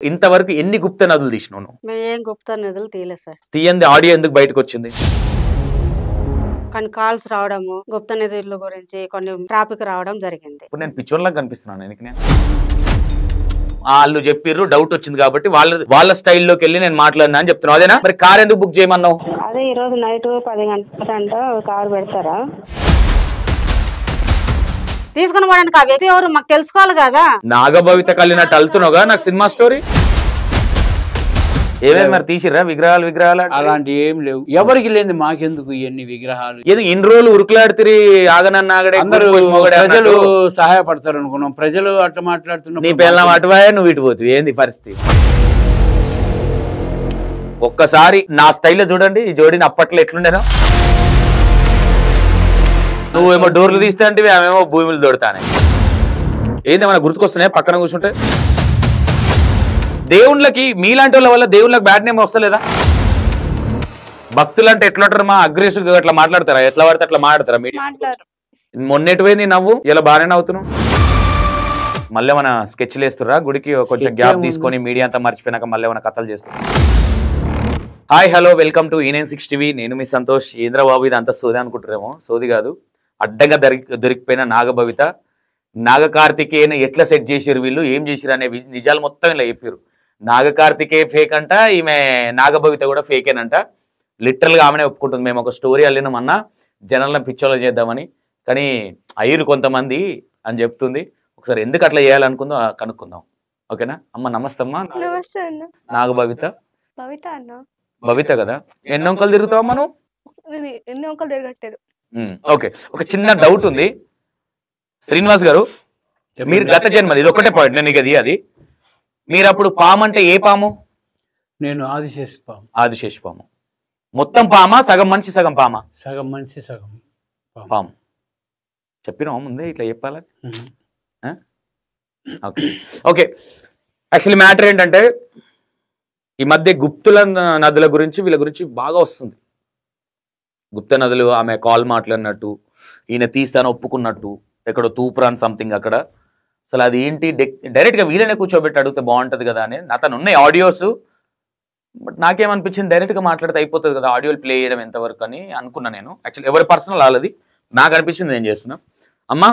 ఇంతవరకు ఎన్ని గుప్త నదులు తీసినావు నువ్వు? మేము ఏం గుప్త నిధులు తీయలేదు సార్. తీయంది ఆడియో ఎందుకు బయటకు వచ్చింది? కొన్ని కాల్స్ రావడము గుప్త నిధుల గురించి కొన్ని ట్రాఫిక్ రావడం జరిగింది. ఇప్పుడు నేను పిచ్చోన్లాగా కనిపిస్తున్నాను నీకు? నేను వాళ్ళు చెప్పిర్రు, డౌట్ వచ్చింది కాబట్టి వాళ్ళ స్టైల్లోకి వెళ్ళి నేను మాట్లాడినా అని చెప్తున్నావు, అదేనా? మరి కార్ ఎందుకు బుక్ చేయమన్నావు? అదే ఈ రోజు నైట్ 10 గంటలంట కారు పెడతారా తీసుకుని పోవడానికి? ఆ వ్యక్తి ఎవరు మాకు తెలుసుకోవాలి కదా. నాగభవిత కలిగినట్టు అల్తున్నావుగా నాకు సినిమా స్టోరీ. ఏమేమి మరి తీసిర్రా విగ్రహాలు? అలాంటి ఏం లేవు, ఎవరికి లేని మాకెందుకు ఇవన్నీ విగ్రహాలు? ఏదో ఇన్ని రోజులు ఉరుకులాడితే ఆగనన్నాగడే అందరూ ప్రజలు సహాయపడతారు అనుకున్నాం, ప్రజలు అట్లా మాట్లాడుతున్నా. నీ పిల్లం అటువాయే, నువ్వు ఇటు పోతు. ఏంది పరిస్థితి? ఒక్కసారి నా స్టైల్లో చూడండి ఈ జోడిని అప్పట్లో ఎట్లుండేనో. నువ్వేమో డోర్లు తీస్తే అంటే ఆమెమో భూములు దొడతానే. ఏందేమన్నా గుర్తుకొస్తున్నాయి పక్కన కూర్చుంటే? దేవుళ్ళకి మీలాంటి వాళ్ళ వల్ల దేవుళ్ళకి బ్యాడ్ నేమ్ వస్తలేదా? భక్తులు అంటే ఎట్లుంటారు? మా అగ్రెసివ్ అట్లా మాట్లాడతారా? ఎట్లా పడితే అట్లా మాట్లాడతారా? మీడియా మొన్నెటుపోయింది నవ్వు, ఇలా బాగానే నవ్వుతున్నావు. మళ్ళీ మన స్కెచ్లు వేస్తుర్రా? గుడికి కొంచెం గ్యాప్ తీసుకొని మీడియా అంతా మర్చిపోయినాక మళ్ళీ ఏమైనా కథలు చేస్తున్నా. Hi hello welcome to E96 TV. నేను మీ సంతోష్. ఇంద్రబాబు ఇది అంతా సోది అనుకుంటారేమో, సోది కాదు. అడ్డంగా దొరికిపోయిన నాగభవిత, నాగకార్తికేయన ఎట్లా సెట్ చేసారు వీళ్ళు, ఏం చేసిరు అనే నిజాలు మొత్తం ఇలా చెప్పారు. నాగకార్తికేయ ఫేక్ అంట, ఈమె నాగభవిత కూడా ఫేకేనంట. లిటరల్గా ఆమెనే ఒప్పుకుంటుంది. మేము ఒక స్టోరీ అల్లినామన్నా జనాలను పిచ్చోళ్ళ చేద్దామని, కానీ అయ్యారు కొంతమంది అని చెప్తుంది. ఒకసారి ఎందుకు అట్లా చేయాలనుకుందో కనుక్కుందాం, ఓకేనా? అమ్మ నమస్తే అమ్మా. నమస్తే అన్న. నాగభవిత భవిత అన్న. భవిత కదా? ఎన్ని వంకలు తిరుగుతావమ్మా నువ్వు? ఎన్ని వంకలు తిరగట్లేదు. ఓకే, ఒక చిన్న డౌట్ ఉంది శ్రీనివాస్ గారు. మీరు గత జన్మది, ఇది ఒకటే పాయింట్ నేను అది మీరు అప్పుడు పాము అంటే ఏ పాము? నేను ఆదిశేషు పాము. ఆదిశేషు పాము. మొత్తం పామా? సగం మనిషి సగం పామా? సగం మనిషి సగం పాము. చెప్పినా ముందే ఇట్లా చెప్పాలి. ఓకే ఓకే, యాక్చువల్లీ మ్యాటర్ ఏంటంటే ఈ మధ్య గుప్తుల నదుల గురించి వీళ్ళ గురించి బాగా వస్తుంది. గుప్త నదులు, ఆమె కాల్ మాట్లాడినట్టు, ఈయన తీస్తాను ఒప్పుకున్నట్టు, ఎక్కడో తూపురాన్ సంథింగ్ అక్కడ. అసలు అది ఏంటి? డైరెక్ట్గా వీళ్ళనే కూర్చోబెట్టి అడిగితే బాగుంటుంది కదా అని. అతను ఉన్నాయి ఆడియోస్, బట్ నాకేమనిపించింది డైరెక్ట్గా మాట్లాడితే అయిపోతుంది కదా, ఆడియోలు ప్లే చేయడం ఎంతవరకు అని అనుకున్నా నేను. యాక్చువల్లీ ఎవరి పర్సనల్ వాళ్ళది, నాకు అనిపించింది నేను చేస్తున్నా. అమ్మా,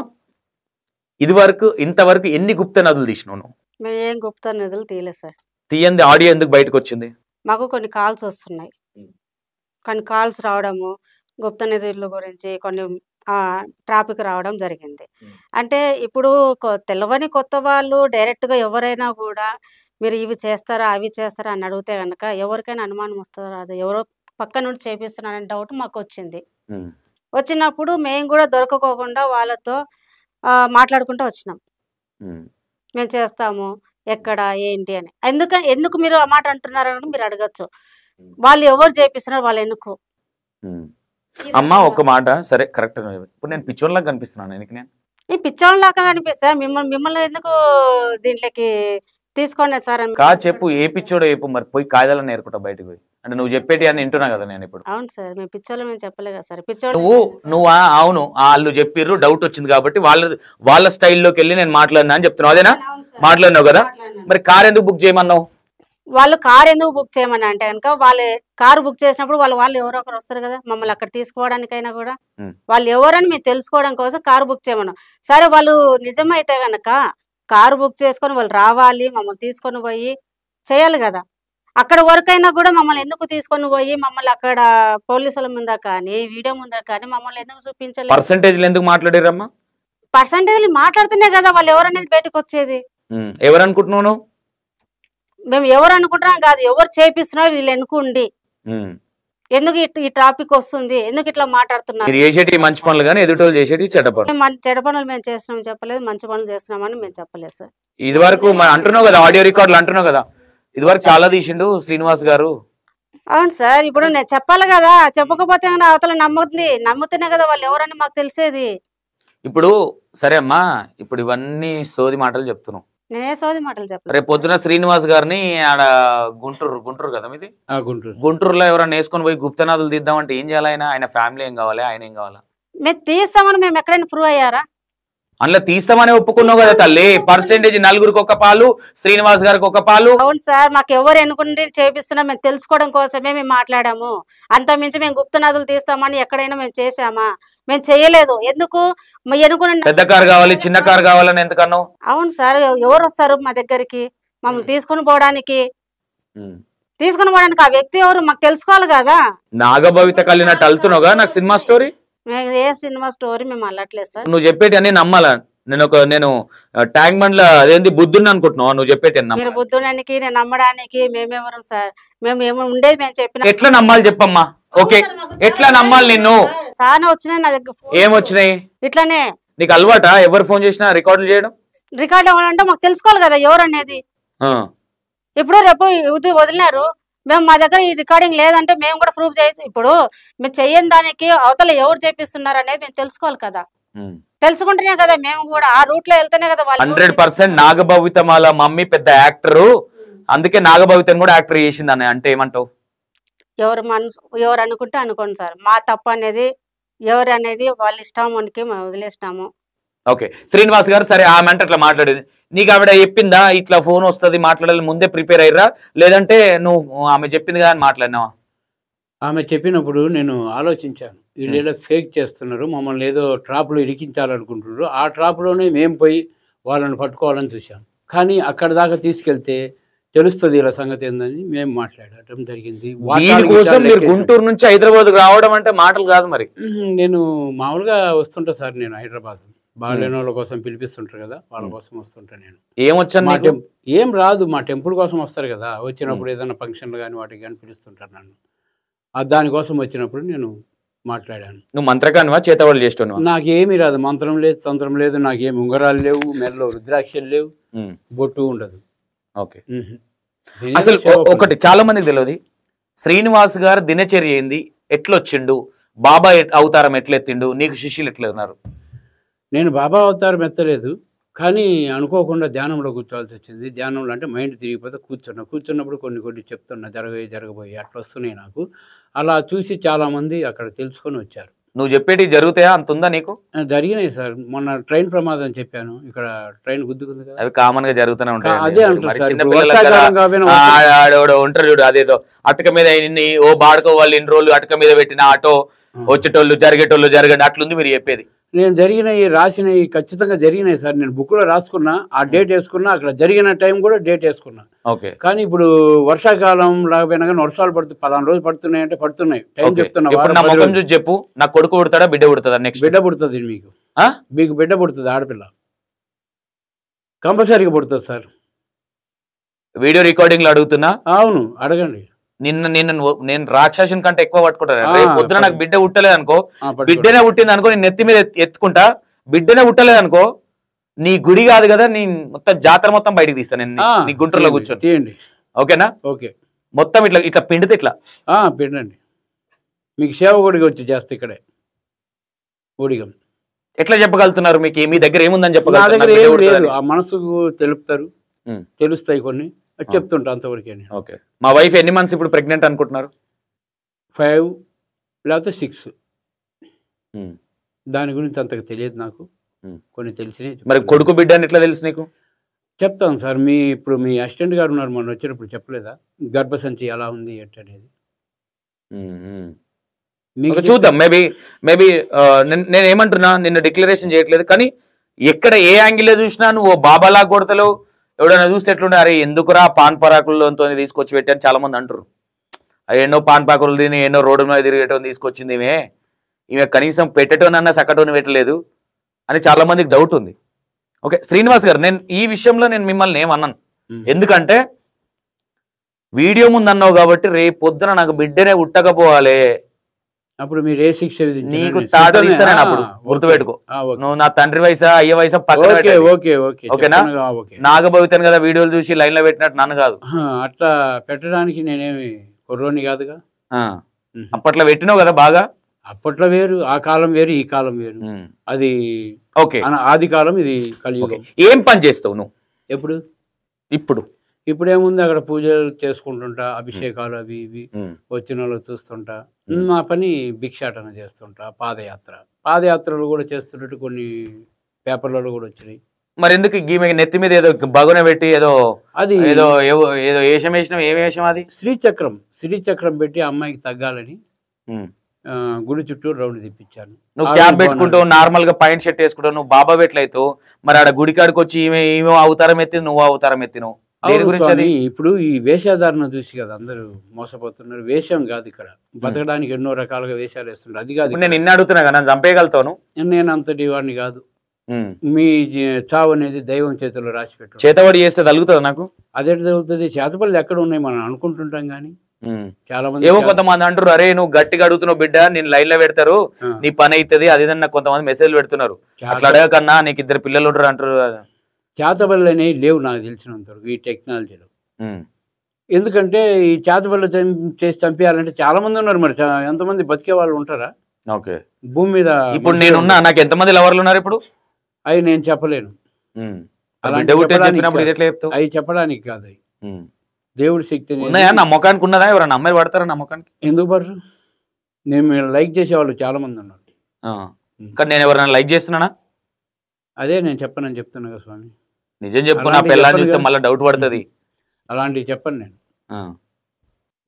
ఇంతవరకు ఎన్ని గుప్త నదులు తీసినావు నువ్వు? మేము ఏం గుప్త నిధులు తీయలేదు సార్. తీయంది ఆడియో ఎందుకు బయటకు వచ్చింది? మాకు కొన్ని కాల్స్ వస్తున్నాయి, కొన్ని కాల్స్ రావడము గుప్త నిధుల గురించి కొన్ని ట్రాఫిక్ రావడం జరిగింది. అంటే ఇప్పుడు తెలవని కొత్త వాళ్ళు డైరెక్ట్గా ఎవరైనా కూడా మీరు ఇవి చేస్తారా అవి చేస్తారా అని అడిగితే కనుక ఎవరికైనా అనుమానం వస్తుందా? అది ఎవరో పక్క నుండి చేపిస్తున్నారనే డౌట్ మాకు వచ్చింది. వచ్చినప్పుడు మేము కూడా దొరకకోకుండా వాళ్ళతో మాట్లాడుకుంటూ వచ్చినాం, మేము చేస్తాము ఎక్కడ ఏంటి అని. ఎందుకు మీరు ఆ మాట అంటున్నారని మీరు అడగచ్చు. వాళ్ళు ఎవరు చేపిస్తున్నారు, వాళ్ళు ఎందుకు? అమ్మా ఒక మాట, సరే కరెక్ట్. ఇప్పుడు నేను పిచ్చోన్లాగా కనిపిస్తున్నాను నీకు? నేను ఈ పిచ్చోన్లాగా కనిపిస్తా? మిమ్మల్ని ఎందుకు దీంట్లోకి తీసుకోండి సార్ అని కా చెప్పు. ఏ పిచ్చోడో చెప్పు మరి, పోయి కాయదాలని నేర్పుతా బయటకు పోయి. అంటే నువ్వు చెప్పేటి అని వింటున్నా కదా నేను ఇప్పుడు. అవును సార్, మేము పిచ్చోళ్ళు మేము చెప్పలేదు కదా సార్. పిచ్చోడు నువ్వు అవును, వాళ్ళు చెప్పిర్రు, డౌట్ వచ్చింది కాబట్టి వాళ్ళ స్టైల్లోకి వెళ్ళి నేను మాట్లాడినా అని చెప్తున్నావు, అదేనా? మాట్లాడినావు కదా, మరి కార్ ఎందుకు బుక్ చేయమన్నావు? వాళ్ళు కారు ఎందుకు బుక్ చేయమని అంటే కనుక, వాళ్ళు కారు బుక్ చేసినప్పుడు వాళ్ళు ఎవరో ఒకరు వస్తారు కదా మమ్మల్ని అక్కడ తీసుకోవడానికైనా కూడా. వాళ్ళు ఎవరని మేము తెలుసుకోవడం కోసం కారు బుక్ చేయమన్నాం. సరే వాళ్ళు నిజమైతే కనుక కారు బుక్ చేసుకొని వాళ్ళు రావాలి, మమ్మల్ని తీసుకొని పోయి చేయాలి కదా. అక్కడ వరకైనా కూడా మమ్మల్ని ఎందుకు తీసుకొని పోయి మమ్మల్ని అక్కడ పోలీసుల ముందా కానీ వీడియో ముందా కానీ మమ్మల్ని ఎందుకు చూపించలేదు? పర్సంటేజ్లు ఎందుకు మాట్లాడారమ్మా? పర్సంటేజ్లు మాట్లాడుతున్నా కదా వాళ్ళు ఎవరనేది బయటకు వచ్చేది. ఎవరు అనుకుంటున్నావు? మేము ఎవరు అనుకుంటున్నాం కాదు, ఎవరు చేపిస్తున్నారు వీళ్ళు ఎన్నుకుండి ఎందుకు ఈ ట్రాఫిక్ వస్తుంది, ఎందుకు ఇట్లా మాట్లాడుతున్నారు? మంచి పనులు కానీ ఎదుటోళ్ళు చేసేటి చెడ్డ పనులు. చెడ్డ పనులు మేము చేస్తున్నాం చెప్పలేదు, మంచి పనులు చేస్తున్నామని మేము చెప్పలేదు సార్. ఇది వరకు అంటున్నావు కదా, ఆడియో రికార్డులు అంటున్నావు కదా, ఇది వరకు చాలా తీసిండు శ్రీనివాస్ గారు. అవును సార్, ఇప్పుడు నేను చెప్పాలి కదా, చెప్పకపోతే అవతల నమ్ముతేనే కదా వాళ్ళు ఎవరని మాకు తెలిసేది. ఇప్పుడు సరే అమ్మా, ఇప్పుడు ఇవన్నీ సోది మాటలు చెప్తున్నావు. నేనే సోది మాటలు చెప్పాను. రేపు పొద్దున శ్రీనివాస్ గారిని ఆడ గుంటూరు కదా మీది, గుంటూరులో ఎవరైనా వేసుకొని పోయి గుప్తనాథులు తీద్దామంటే ఏం చేయాలి? ఆయన ఫ్యామిలీ ఏం కావాలి, ఆయన ఏం కావాలా? మేము తీస్తామని మేము ఎక్కడైనా ప్రూవ్ అయ్యారా? అందులో తీస్తామని ఒప్పుకున్నావు కదా తల్లి. పర్సెంటేజ్ నలుగురికి ఒక పాలు, శ్రీనివాస్ గారికి ఒక పాలు. అవును సార్, మాకు ఎవరు ఎన్నుకుంటే చేపిస్తున్నా మేము తెలుసుకోవడం కోసమే మేము మాట్లాడాము. అంత మించి మేము గుప్త నదులు తీస్తామని ఎక్కడైనా మేము చేసామా? మేము చేయలేదు. ఎందుకు ఎన్నుకున్న పెద్ద కారు కావాలి, చిన్న కారు కావాలని ఎందుకన్నావు? అవును సార్, ఎవరు వస్తారు మా దగ్గరికి మమ్మల్ని తీసుకుని పోవడానికి? ఆ వ్యక్తి ఎవరు మాకు తెలుసుకోవాలి కదా. నాగభవిత కలిగినట్టు అల్తున్నావుగా నాకు సినిమా స్టోరీ. ఏ సినిమా స్టోరీ మేము అల్లట్లేదు సార్. నువ్వు చెప్పేటి అన్ని నమ్మాలా? నేను ట్యాంక్ బండ్ లో అదేంది బుద్ధుని అనుకుంటున్నావు? నువ్వు చెప్పేటి మీరు బుద్ధుడానికి నేను నమ్మడానికి మేమెవరం సార్? మేము ఏమో ఉండేది మేము చెప్పిన. ఎట్లా నమ్మాలి చెప్పమ్మా? ఓకే, ఎట్లా నమ్మాలి నిన్ను? చాలా వచ్చినాయి నా దగ్గర. ఏమొచ్చినాయి? ఇట్లానే. నీకు అలవాటా ఎవరు ఫోన్ చేసినా రికార్డులు చేయడం? రికార్డు అవ్వాలంటే మాకు తెలుసుకోవాలి కదా ఎవరు అనేది. ఇప్పుడు రేపు వదిలినారు, మేము మా దగ్గర ఈ రికార్డింగ్ లేదంటే మేము కూడా ప్రూఫ్ చేయొచ్చు. ఇప్పుడు మేము చెయ్యని దానికి అవతల ఎవరు చేపిస్తున్నారు అనేది మేము తెలుసుకోవాలి కదా. తెలుసుకుంటేనే కదా మేము కూడా ఆ రూట్ లో వెళ్తేనే కదా. 100% నాగభవిత వాళ్ళ మమ్మీ పెద్ద యాక్టరు, అందుకే నాగభవితను కూడా యాక్టర్ చేసిందని అంటే ఏమంటావు? ఎవరు అనుకుంటే అనుకోండి సార్, మా తప్పు అనేది ఎవరు అనేది వాళ్ళ ఇష్టం మనకి మేము వదిలేసినాము. ఓకే, శ్రీనివాస్ గారు సరే ఆమె అంటే అట్లా మాట్లాడేది, నీకు ఆవిడ చెప్పిందా ఇట్లా ఫోన్ వస్తుంది మాట్లాడాలి ముందే ప్రిపేర్ అయ్యారా, లేదంటే నువ్వు ఆమె చెప్పింది కదా అని మాట్లాడినావా? ఆమె చెప్పినప్పుడు నేను ఆలోచించాను, వీళ్ళు ఫేక్ చేస్తున్నారు, మమ్మల్ని ఏదో ట్రాప్లో ఇరికించాలనుకుంటున్నారు, ఆ ట్రాప్లోనే మేము పోయి వాళ్ళని పట్టుకోవాలని చూసాం. కానీ అక్కడ దాకా తీసుకెళ్తే తెలుస్తుంది ఇలా సంగతి ఏందని మేము మాట్లాడటం జరిగింది. దీనికోసం మీరు గుంటూరు నుంచి హైదరాబాద్ రావడం అంటే మాటలు కాదు మరి. నేను మామూలుగా వస్తుంటా సార్, నేను హైదరాబాద్ బాగాలేని వాళ్ళ కోసం పిలిపిస్తుంటారు కదా, వాళ్ళ కోసం వస్తుంటా. నేను ఏమొచ్చాను ఏం రాదు, మా టెంపుల్ కోసం వస్తారు కదా, వచ్చినప్పుడు ఏదైనా ఫంక్షన్లు కానీ వాటికి కానీ పిలుస్తుంటారు నన్ను. దానికోసం వచ్చినప్పుడు నేను మాట్లాడాను. నువ్వు మంత్రకానివా చేతవాళ్ళు చేస్తున్నావా? నాకేమీ రాదు, మంత్రం లేదు, తంత్రం లేదు, నాకేమి ఉంగరాలు లేవు, మెడలో రుద్రాక్షలు లేవు, బొట్టు ఉండదు. ఓకే, అసలు ఒకటి చాలా మందికి తెలియదు, శ్రీనివాస్ గారు దినచర్య ఏంది, ఎట్లొచ్చిండు, బాబా అవతారం ఎట్లెత్తిండు, నీకు శిష్యులు ఎట్లా ఉన్నారు? నేను బాబా అవతారం ఎత్తలేదు, కానీ అనుకోకుండా ధ్యానంలో కూర్చోవాల్సి వచ్చింది. ధ్యానంలో అంటే మైండ్ తిరిగిపోతే కూర్చున్నప్పుడు కొన్ని చెప్తున్నా జరగబోయి అట్లా వస్తున్నాయి నాకు. అలా చూసి చాలామంది అక్కడ తెలుసుకొని వచ్చారు. నువ్వు చెప్పేటి జరుగుతాయా? అంత ఉందా నీకు? జరిగినాయి సార్, మొన్న ట్రైన్ ప్రమాదం చెప్పాను, ఇక్కడ ట్రైన్ గుద్దుకుంది కదా, అవి కామన్ గా జరుగుతూనే ఉంటాయి. అదే అంటారు ఉంటారు చూడు, అదేదో అటక మీద ఓ బాడుకో వాళ్ళు ఇన్ని రోజులు అటక మీద పెట్టిన ఆటో వచ్చేటోళ్ళు జరిగేటోళ్ళు జరగండి అట్లుంది మీరు చెప్పేది. నేను జరిగినవి రాసినవి ఖచ్చితంగా జరిగినాయి సార్, నేను బుక్లో రాసుకున్నా, ఆ డేట్ వేసుకున్నా, అక్కడ జరిగిన టైం కూడా డేట్ వేసుకున్నా. ఓకే, కానీ ఇప్పుడు వర్షాకాలం లాగపోయినా కానీ వర్షాలు పడుతుంది, 14 రోజులు పడుతున్నాయి అంటే పడుతున్నాయి. టైం చెప్తున్నా, చూసి చెప్పు, నా కొడుకు పుడతాడా బిడ్డ పుడుతుందా? నెక్స్ట్ బిడ్డ పుడుతుంది మీకు బిడ్డ పుడుతుంది, ఆడపిల్ల కంపల్సరీగా పుడుతుంది సార్. వీడియో రికార్డింగ్ లో అడుగుతున్నా. అవును, అడగండి. నేను రాక్షసుని కంటే ఎక్కువ పట్టుకుంటాను. పొద్దున నాకు బిడ్డ పుట్టలేదు అనుకో, బిడ్డనే పుట్టింది అనుకో, నేను నెత్తి మీద ఎత్తుకుంటా. బిడ్డనే పుట్టలేదు అనుకో, నీ గుడి కాదు కదా, నీ మొత్తం జాతర మొత్తం బయటకు తీస్తా నేను, నీ గుంటూరులో కూర్చొని. తీయండి, ఓకేనా? ఓకే, మొత్తం ఇట్లా పిండితే ఇట్లా పిండండి, మీకు సేవ గుడిగా వచ్చి చేస్తే ఇక్కడే ఊడిగం. ఎట్లా చెప్పగలుగుతున్నారు? మీకు మీ దగ్గర ఏముందని చెప్పగలుగుతారు? ఆ మనసుకు తెలుపుతారు, తెలుస్తాయి కొన్ని చెప్తుంటా అంతవరకే. ఓకే, మా వైఫ్ ఎన్ని మంత్స్ ఇప్పుడు ప్రెగ్నెంట్ అనుకుంటున్నారు? 5 లేకపోతే 6. దాని గురించి అంతగా తెలియదు నాకు, కొన్ని తెలిసినాయి. మరి కొడుకు బిడ్డ అని ఎట్లా తెలుసు నీకు? చెప్తాను సార్, ఇప్పుడు మీ అసిస్టెంట్ గారు ఉన్నారు, మొన్న వచ్చినప్పుడు చెప్పలేదా గర్భసంచి ఎలా ఉంది ఏంటనేది? చూద్దాం. మేబీ నేను ఏమంటున్నా, నిన్న డిక్లరేషన్ చేయట్లేదు, కానీ ఎక్కడ ఏ యాంగిల్లో చూసినా నువ్వు బాబాలా కొడతలేవు. ఎవడైనా చూస్తే ఎట్లుండే, అరే ఎందుకురా పాన్ పరాకులతో తీసుకొచ్చి పెట్టాను చాలా మంది అంటారు. ఎన్నో పాన్ పాకులు తిని ఎన్నో రోడ్డు మీద తిరిగేటోని తీసుకొచ్చింది ఈమె కనీసం పెట్టేటోనన్నా సక్కటోని పెట్టలేదు అని చాలా మందికి డౌట్ ఉంది. ఓకే, శ్రీనివాస్ గారు, నేను ఈ విషయంలో నేను మిమ్మల్ని ఏమన్నాను, ఎందుకంటే వీడియో ముందు అన్నావు కాబట్టి రేపు పొద్దున నాకు బిడ్డనే ఉట్టకపోవాలి, అప్పుడు మీరు ఏ శిక్ష నీకు తాట తీస్తానని అప్పుడు గుర్తుపెట్టుకో. నువ్వు నా తండ్రి వయసా అయ్యే వయసా పక్కన ఓకేనా? నాగభవితను కదా వీడియోలు చూసి లైన్ లో పెట్టినట్టు నన్ను కాదు, అట్లా పెట్టడానికి నేనేమి కుర్రోని కాదుగా. అప్పట్లో పెట్టినావు కదా బాగా, అప్పట్లో వేరు, ఆ కాలం వేరు, ఈ కాలం వేరు. అది ఓకే, ఆది కాలం, ఇది కలియుగం. ఏం పని చేస్తావు నువ్వు ఎప్పుడు? ఇప్పుడేముంది, అక్కడ పూజలు చేసుకుంటుంటా, అభిషేకాలు అవి ఇవి వచ్చిన వాళ్ళు చూస్తుంటా. నా పని భిక్షాటన చేస్తుంటా, పాదయాత్రలు కూడా చేస్తున్నట్టు కొన్ని పేపర్లలో కూడా వచ్చినాయి. మరి ఎందుకు ఈమె నెత్తి మీద ఏదో బగున పెట్టి ఏదో అది ఏదో ఏదో వేషం వేసినాం, ఏం వేషం అది? శ్రీచక్రం పెట్టి ఆ అమ్మాయికి తగ్గాలని గుడి చుట్టూ రౌండ్ తిప్పించాను. నువ్వు క్యాప్ పెట్టుకుంటావు, నార్మల్ గా పాయింట్ షర్ట్ వేసుకుంటావు, నువ్వు బాబా పెట్లయితావు, మరి ఆడ గుడి కాడికి వచ్చి ఈమె అవతారం ఎత్తి నువ్వు అవతారం ఎత్తినావు. దేని గురించి అది? ఇప్పుడు ఈ వేషధారణ చూసి కదా అందరూ మోసపోతున్నారు. వేషం కాదు, ఇక్కడ బతకడానికి ఎన్నో రకాలుగా వేషాలు వేస్తున్నారు. అది కాదు నేను నిన్ను అడుగుతున్నా కదా, నన్ను చంపేయగలుగుతాను? నేను అంతటి వాడిని కాదు. మీ చావు అనేది దైవం చేతిలో రాసి పెట్టు. చేతబడి చేస్తే తగులుతుంది నాకు? అదే తగులుతుంది. చేతపల్లి ఎక్కడ ఉన్నాయి మనం అనుకుంటుంటాం కానీ చాలా మంది ఏమో కొంతమంది అంటారు, అరే నువ్వు గట్టిగా అడుగుతున్నావు బిడ్డ, నేను లైన్ లో పెడతారు, నీ పని అవుతుంది అది ఇది. నాకు కొంతమంది మెసేజ్లు పెడుతున్నారు, అట్లా అడగకన్నా నీకు 2 పిల్లలు ఉంటారు అంటారు. చేతబడులు అనేవి లేవు నాకు తెలిసినంత వరకు ఈ టెక్నాలజీలో. ఎందుకంటే ఈ చేతబడులు చేసి చంపేయాలంటే చాలా మంది ఉన్నారు. మరి ఎంతమంది బతికే వాళ్ళు ఉంటారా ఓకే భూమి మీద? ఇప్పుడు నేనున్నా, నాకు ఎంతమంది లవర్లు ఉన్నారు ఇప్పుడు? అవి నేను చెప్పలేను. అవి చెప్పడానికి కాదు, అవి దేవుడి శక్తి. ఉన్నాయా నమ్మకానికి? ఉన్నదా? ఎవరైనా అమ్మాయి పడతారా నమ్మకానికి? ఎందుకు పడరు? నేను లైక్ చేసేవాళ్ళు చాలా మంది ఉన్నారు. కానీ నేను ఎవరైనా లైక్ చేస్తున్నానా? అదే నేను చెప్పనని చెప్తున్నా కదా స్వామి. నిజం చెప్పుకున్నా పిల్లలు చూస్తే మళ్ళీ డౌట్ పడుతుంది. అలాంటివి చెప్పను నేను.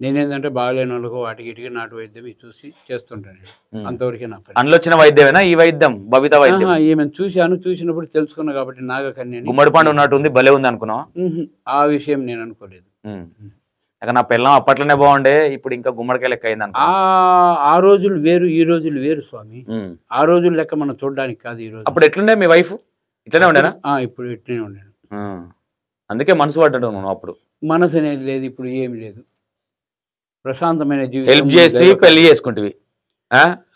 నేనేంటంటే బాగాలేని వాళ్ళకు వాటికి ఇటుకి నాటు వైద్యం చూసి చేస్తుంటాను. అంతవరకే నా పని. అందులో వచ్చిన వైద్యమేనా ఈ వైద్యం? భవిత వైద్యం ఈమెను చూసినప్పుడు తెలుసుకున్నా కాబట్టి నాగకన్య గుమ్మడి పండు ఉన్నట్టు ఉంది, భలే ఉంది అనుకున్నావా? ఆ విషయం నేను అనుకోలేదు. నా పిల్లం అప్పట్లోనే బాగుండే, ఇప్పుడు ఇంకా గుమ్మడికాయ లెక్క అయింది. ఆ రోజులు వేరు, ఈ రోజులు వేరు స్వామి. ఆ రోజులు లెక్క మనం చూడడానికి కాదు ఈ రోజు. అప్పుడు ఎట్లుండే మీ వైఫ్? ఇట్లనే ఉండేనా? ఇప్పుడు ఇట్లనే ఉండేను. అందుకే మనసు పడ్డాడు నువ్వు. అప్పుడు మనసు అనేది లేదు, ఇప్పుడు ఏమి లేదు. ప్రశాంతమైన జీవితం. హెల్ప్ చేస్తే పెళ్లి చేసుకుంటివి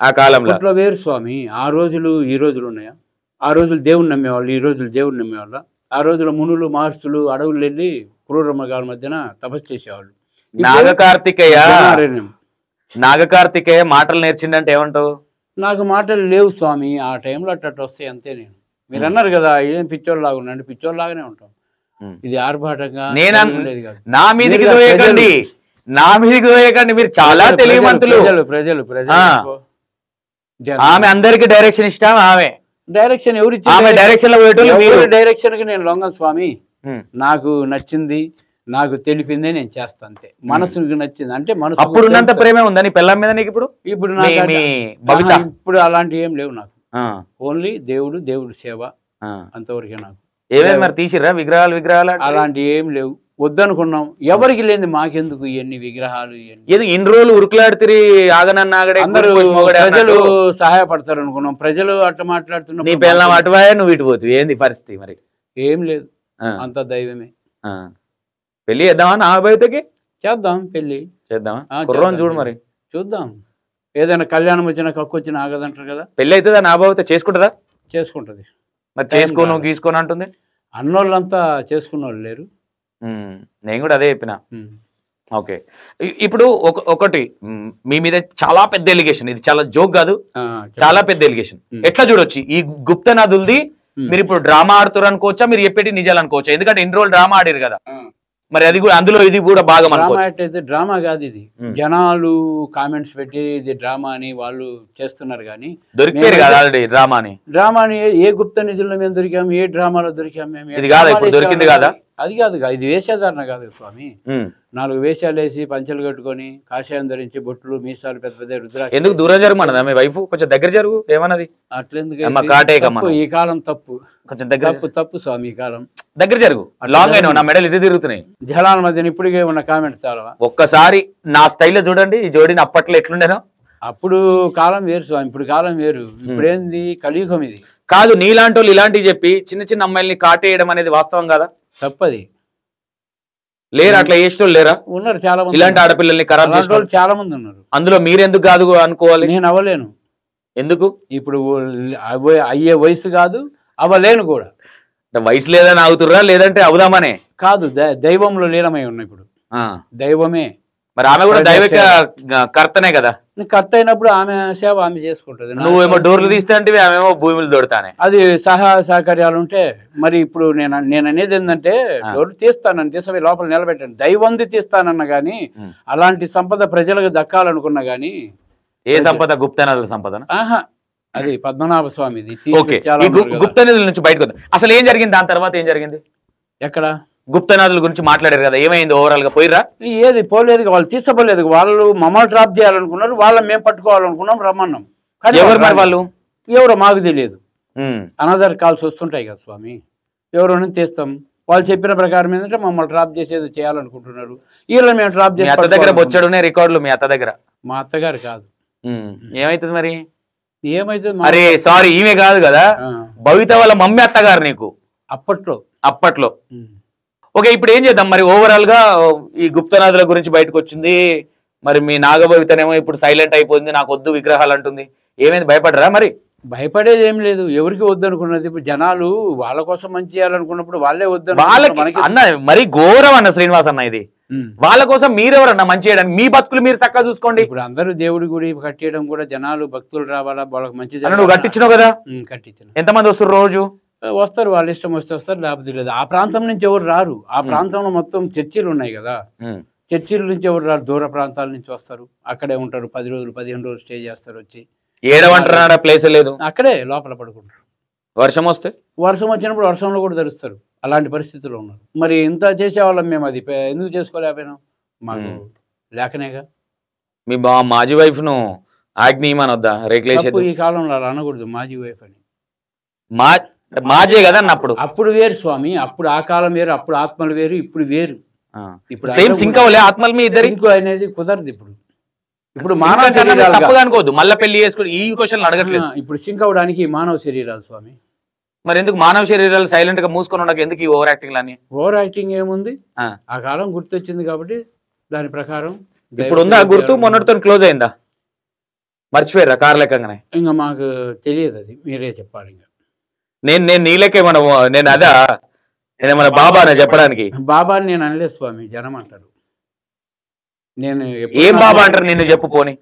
ఆ కాలంలో. వేరు స్వామి. ఆ రోజులు ఈ రోజులు ఉన్నాయా? ఆ రోజులు దేవుని నమ్మేవాళ్ళు, ఈ రోజులు దేవుని నమ్మేవాళ్ళ? ఆ రోజుల మునులు మహర్షులు అడవులు వెళ్ళి క్రూర మృగాల మధ్యన తపస్సు చేసేవాళ్ళు. నాగకార్తికేయ మాటలు నేర్చిందంటే ఏమంటావు? నాకు మాటలు లేవు స్వామి. ఆ టైంలో అట్ట వస్తాయి అంతే. మీరు అన్నారు కదా ఏం పిచ్చోళ్ళలాగా ఉన్నాండి, పిచ్చోళ్ళలాగానే ఉంటాం. ఇది ఆర్భాటంగా నా మీదకి దోయకండి, నా మీదకి దోయకండి. మీరు చాలా తెలియమంతులు. ప్రజలు ఆమె అందరికి డైరెక్షన్ ఇష్టం. ఆమె డైరెక్షన్ ఎవరు డైరెక్షన్ లో డైరెక్షన్ కి నేను లొంగను స్వామి. నాకు నచ్చింది, నాకు తెలిపిందే నేను చేస్తా అంతే. మనసుకి నచ్చింది అంటే మనసు. అప్పుడు ఉన్నంత ప్రేమే ఉందా నీ పిల్లల మీద నీకు? ఇప్పుడు ఇప్పుడు అలాంటివి ఏం లేవు నాకు. ఓన్లీ దేవుడు సేవ అంతవరకే నాకు. ఏమేమి మరి తీసిరా విగ్రహాలు? అలాంటి ఏం లేవు, వద్దనుకున్నాం. ఎవరికి లేని మాకెందుకు ఇవన్నీ విగ్రహాలు? ఇన్ని రోజులు ఉరుకులాడితే ఆగనన్నాగడే ప్రజలు సహాయపడతారు అనుకున్నాం. ప్రజలు అట్లా మాట్లాడుతున్నా. నీ పిల్లలు అటువాయే, నువ్వు ఇటు పోతు. ఏంది పరిస్థితి మరి? ఏం లేదు, అంత దైవమే. పెళ్లి చేద్దామా నా భవితకి? చేద్దాం, పెళ్లి చేద్దామా? కుర్రోని చూడు మరి, చూద్దాం. ఏదైనా కళ్యాణం వచ్చినా కక్కు వచ్చినా ఆగదంటారు కదా. పెళ్లి అవుతుందా నా భవిత? చేసుకుంటుందా? చేసుకుంటది. మరి చేసుకోను గీసుకోను అంటుంది. అన్నోళ్ళంతా చేసుకున్న వాళ్ళు లేరు. నేను కూడా అదే చెప్పిన. ఓకే, ఇప్పుడు ఒకటి మీ మీద చాలా పెద్ద ఎలిగేషన్, ఇది చాలా జోక్ కాదు, చాలా పెద్ద ఎలిగేషన్. ఎట్లా చూడొచ్చు ఈ గుప్త నదులది? మీరు ఇప్పుడు డ్రామా ఆడుతారు అనుకోవచ్చా, మీరు చెప్పేటి నిజాలు అనుకోవచ్చా? ఎందుకంటే ఇన్ని రోజులు డ్రామా ఆడారు కదా, మరి అది కూడా అందులో ఇది కూడా బాగా అయితే డ్రామా కాదు ఇది. జనాలు కామెంట్స్ పెట్టి ఇది డ్రామా అని వాళ్ళు చేస్తున్నారు కానీ దొరికారు కదా ఆల్రెడీ డ్రామాని. ఏ గుప్త నిధుల్లో మేము దొరికాము, ఏ డ్రామాలో దొరికాము మేము? ఇది కాదా ఇప్పుడు దొరికింది కదా? అది కాదు, ఇది వేషధారణ కాదు స్వామి. 4 వేషాలు వేసి పంచలు కట్టుకొని కాషాయం ధరించి బొట్లు మీసాలు పెద్ద పెద్ద రుద్రాక్ష. ఎందుకు దూరం జరగమన్నదా మీ వైఫ్? కొంచెం దగ్గర జరుగు ఏమన్నది. అట్లెందుకు? ఈ కాలం తప్పు, కొంచెం దగ్గర తప్పు స్వామి. ఈ కాలం దగ్గర జరుగు. లాంగ్ అయినా నా మెడలు ఇది తిరుగుతున్నాయి. జలాల మధ్యన ఇప్పటికే ఉన్న కామెంట్ చాలా. ఒక్కసారి నా స్టైల్లో చూడండి ఈ జోడిని. అప్పట్లో ఎట్లుండేనో. అప్పుడు కాలం వేరు స్వామి, ఇప్పుడు కాలం వేరు. ఇప్పుడేంది కలియుగం ఇది. కాదు, నీలాంటి వాళ్ళు ఇలాంటివి చెప్పి చిన్న చిన్న అమ్మాయిల్ని కాటేయడం అనేది వాస్తవం కాదా? తప్పది. లేరు అట్లా చేసేటోళ్ళు లేరా? ఉన్నారు చాలా మంది. ఇలాంటి ఆడపిల్లల్ని ఖరాబ్ చేసేటోళ్ళు చాలా మంది ఉన్నారు. అందులో మీరెందుకు కాదు అనుకోవాలి? నేను అవ్వలేను. ఎందుకు? ఇప్పుడు అయ్యే వయసు కాదు, అవ్వలేను కూడా. వయసు లేదని అవుతుర్రా, లేదంటే అవుదామనే కాదు. దైవంలో లీనమై ఉన్నాయి ఇప్పుడు. దైవమే. మరి ఆమె కూడా దైవిక కర్తనే కదా. కర్త అయినప్పుడు ఆమె సేవ ఆమె చేసుకుంటది. నువ్వేమో డోర్లు తీస్తే అంటే ఆమెమో భూములు దొడతానే. అది సహకార్యాలు ఉంటే మరి ఇప్పుడు నేను అనేది ఏంటంటే డోర్లు తీస్తానని తీసే లోపల నిలబెట్టాను. దైవంది తీస్తానన్నా గానీ అలాంటి సంపద ప్రజలకు దక్కాలనుకున్నా గానీ. ఏ సంపద? గుప్త నదుల సంపద? అది పద్మనాభ స్వామిది ఓకే, ఈ గుప్త నిధుల నుంచి బయటకు వద్దాం. అసలు ఏం జరిగింది, దాని తర్వాత ఏం జరిగింది? ఎక్కడ గుప్త నిధుల గురించి మాట్లాడారు కదా, ఏమైంది ఓవరాల్ గా? పోయిరా? ఏది పోలేదు, వాళ్ళు తీసుకోలేదు. వాళ్ళు మమ్మల్ని డ్రాప్ చేయాలనుకున్నారు, వాళ్ళని మేము పట్టుకోవాలనుకున్నాం, రమ్మన్నాం. కానీ ఎవరు మరి వాళ్ళు? ఎవరో మాకు తెలియదు. అనదర్ కాల్స్ వస్తుంటాయి కదా స్వామి, ఎవరోని తీస్తాం. వాళ్ళు చెప్పిన ప్రకారం ఏంటంటే మమ్మల్ని డ్రాప్ చేసేది చేయాలనుకుంటున్నారు. వీళ్ళని మేము డ్రాప్ చేసి అత్త దగ్గర బొచ్చడునే రికార్డులు, మీ అత్త దగ్గర. మా అత్తగారు కాదు. ఏమైతుంది మరి? ఏమైతుంది? అరే సారీ, ఈమె కాదు కదా, భవిత వాళ్ళ మమ్మీ అత్తగారు నీకు అప్పట్లో. ఓకే, ఇప్పుడు ఏం చేద్దాం మరి? ఓవరాల్ గా ఈ గుప్తనాథుల గురించి బయటకు వచ్చింది, మరి మీ నాగభవితనేమో ఇప్పుడు సైలెంట్ అయిపోయింది, నాకు వద్దు విగ్రహాలు అంటుంది. ఏమైంది, భయపడరా మరి? భయపడేది ఏం లేదు. ఎవరికి వద్దనుకున్నది? ఇప్పుడు జనాలు వాళ్ళ కోసం మంచి చేయాలనుకున్నప్పుడు వాళ్ళే వద్దు. వాళ్ళకి అన్న మరి ఘోరం అన్న శ్రీనివాస్ అన్న ఇది. వాళ్ళ కోసం మీరెవరన్నా మంచి చేయడానికి? మీ బతుకులు మీరు చక్కగా చూసుకోండి. ఇప్పుడు అందరూ దేవుడి గుడి కట్టేయడం కూడా జనాలు భక్తులు రావాలా, వాళ్ళకి మంచి. నువ్వు కట్టించినావు కదా? కట్టించిన. ఎంతమంది వస్తారు రోజు? వస్తారు, వాళ్ళ ఇష్టం వస్తే వస్తారు, లేకపోతే లేదు. ఆ ప్రాంతం నుంచి ఎవరు రారు. ఆ ప్రాంతంలో మొత్తం చర్చిలు ఉన్నాయి కదా, చర్చిల నుంచి ఎవరు రారు. దూర ప్రాంతాల నుంచి వస్తారు, అక్కడే ఉంటారు. 10 రోజులు 15 రోజులు స్టే చేస్తారు. వచ్చి ఏడవంటారా? ప్లేస్ లేదు, అక్కడే లోపల పడుకుంటారు. వర్షం వచ్చినప్పుడు వర్షంలో కూడా ధరిస్తారు. అలాంటి పరిస్థితుల్లో ఉన్నారు. మరి ఇంత చేసేవాళ్ళం మేము, అది ఎందుకు చేసుకోలేకపోయినాం? మాకు లేకనేగా. మీ మాజీ వైఫ్ ను ఆజ్ఞీయమనొద్దా? రేకులేసే ఈ కాలంలో అలా అనకూడదు మాజీ వైఫ్ అని. మాజే కదా అప్పుడు వేరు స్వామి, అప్పుడు ఆ కాలం వేరు, అప్పుడు ఆత్మలు వేరు, ఇప్పుడు వేరు. ఇప్పుడు సేమ్ సింక్ అవ్వలే ఆత్మలు మీ ఇద్దరు? ఇంకో అనేది కుదరదు. ఇప్పుడు మానవ శరీరాలు తప్పుగా అనుకోవద్దు, మళ్ళీ పెళ్లి చేసుకుని ఈ క్వశ్చన్ అడగట్లేదు. ఇప్పుడు సింక్ అవ్వడానికి మానవ శరీరాలు స్వామి. మరి ఎందుకు మానవ శరీరాలు సైలెంట్ గా మూసుకొని ఉండక ఎందుకు ఈ ఓవర్ యాక్టింగ్ అని? ఓవర్ యాక్టింగ్ ఏముంది, ఆ కాలం గుర్తొచ్చింది కాబట్టి దాని ప్రకారం. ఇప్పుడు ఉందా గుర్తు? మొన్నటితో క్లోజ్ అయిందా? మర్చిపోయారా కార్ లెక్కగానే? ఇంకా మాకు తెలియదు, అది మీరే చెప్పాలి. ఇంకా నేను నీ లెక్కేమన్నా, నేను అదా నేనేమన్నా బాబానా చెప్పడానికి? బాబాని నేను అనలేదు స్వామి, జనం అంటారు. నేను ఏం బాబా అంటారు? నిన్ను చెప్పు పోని.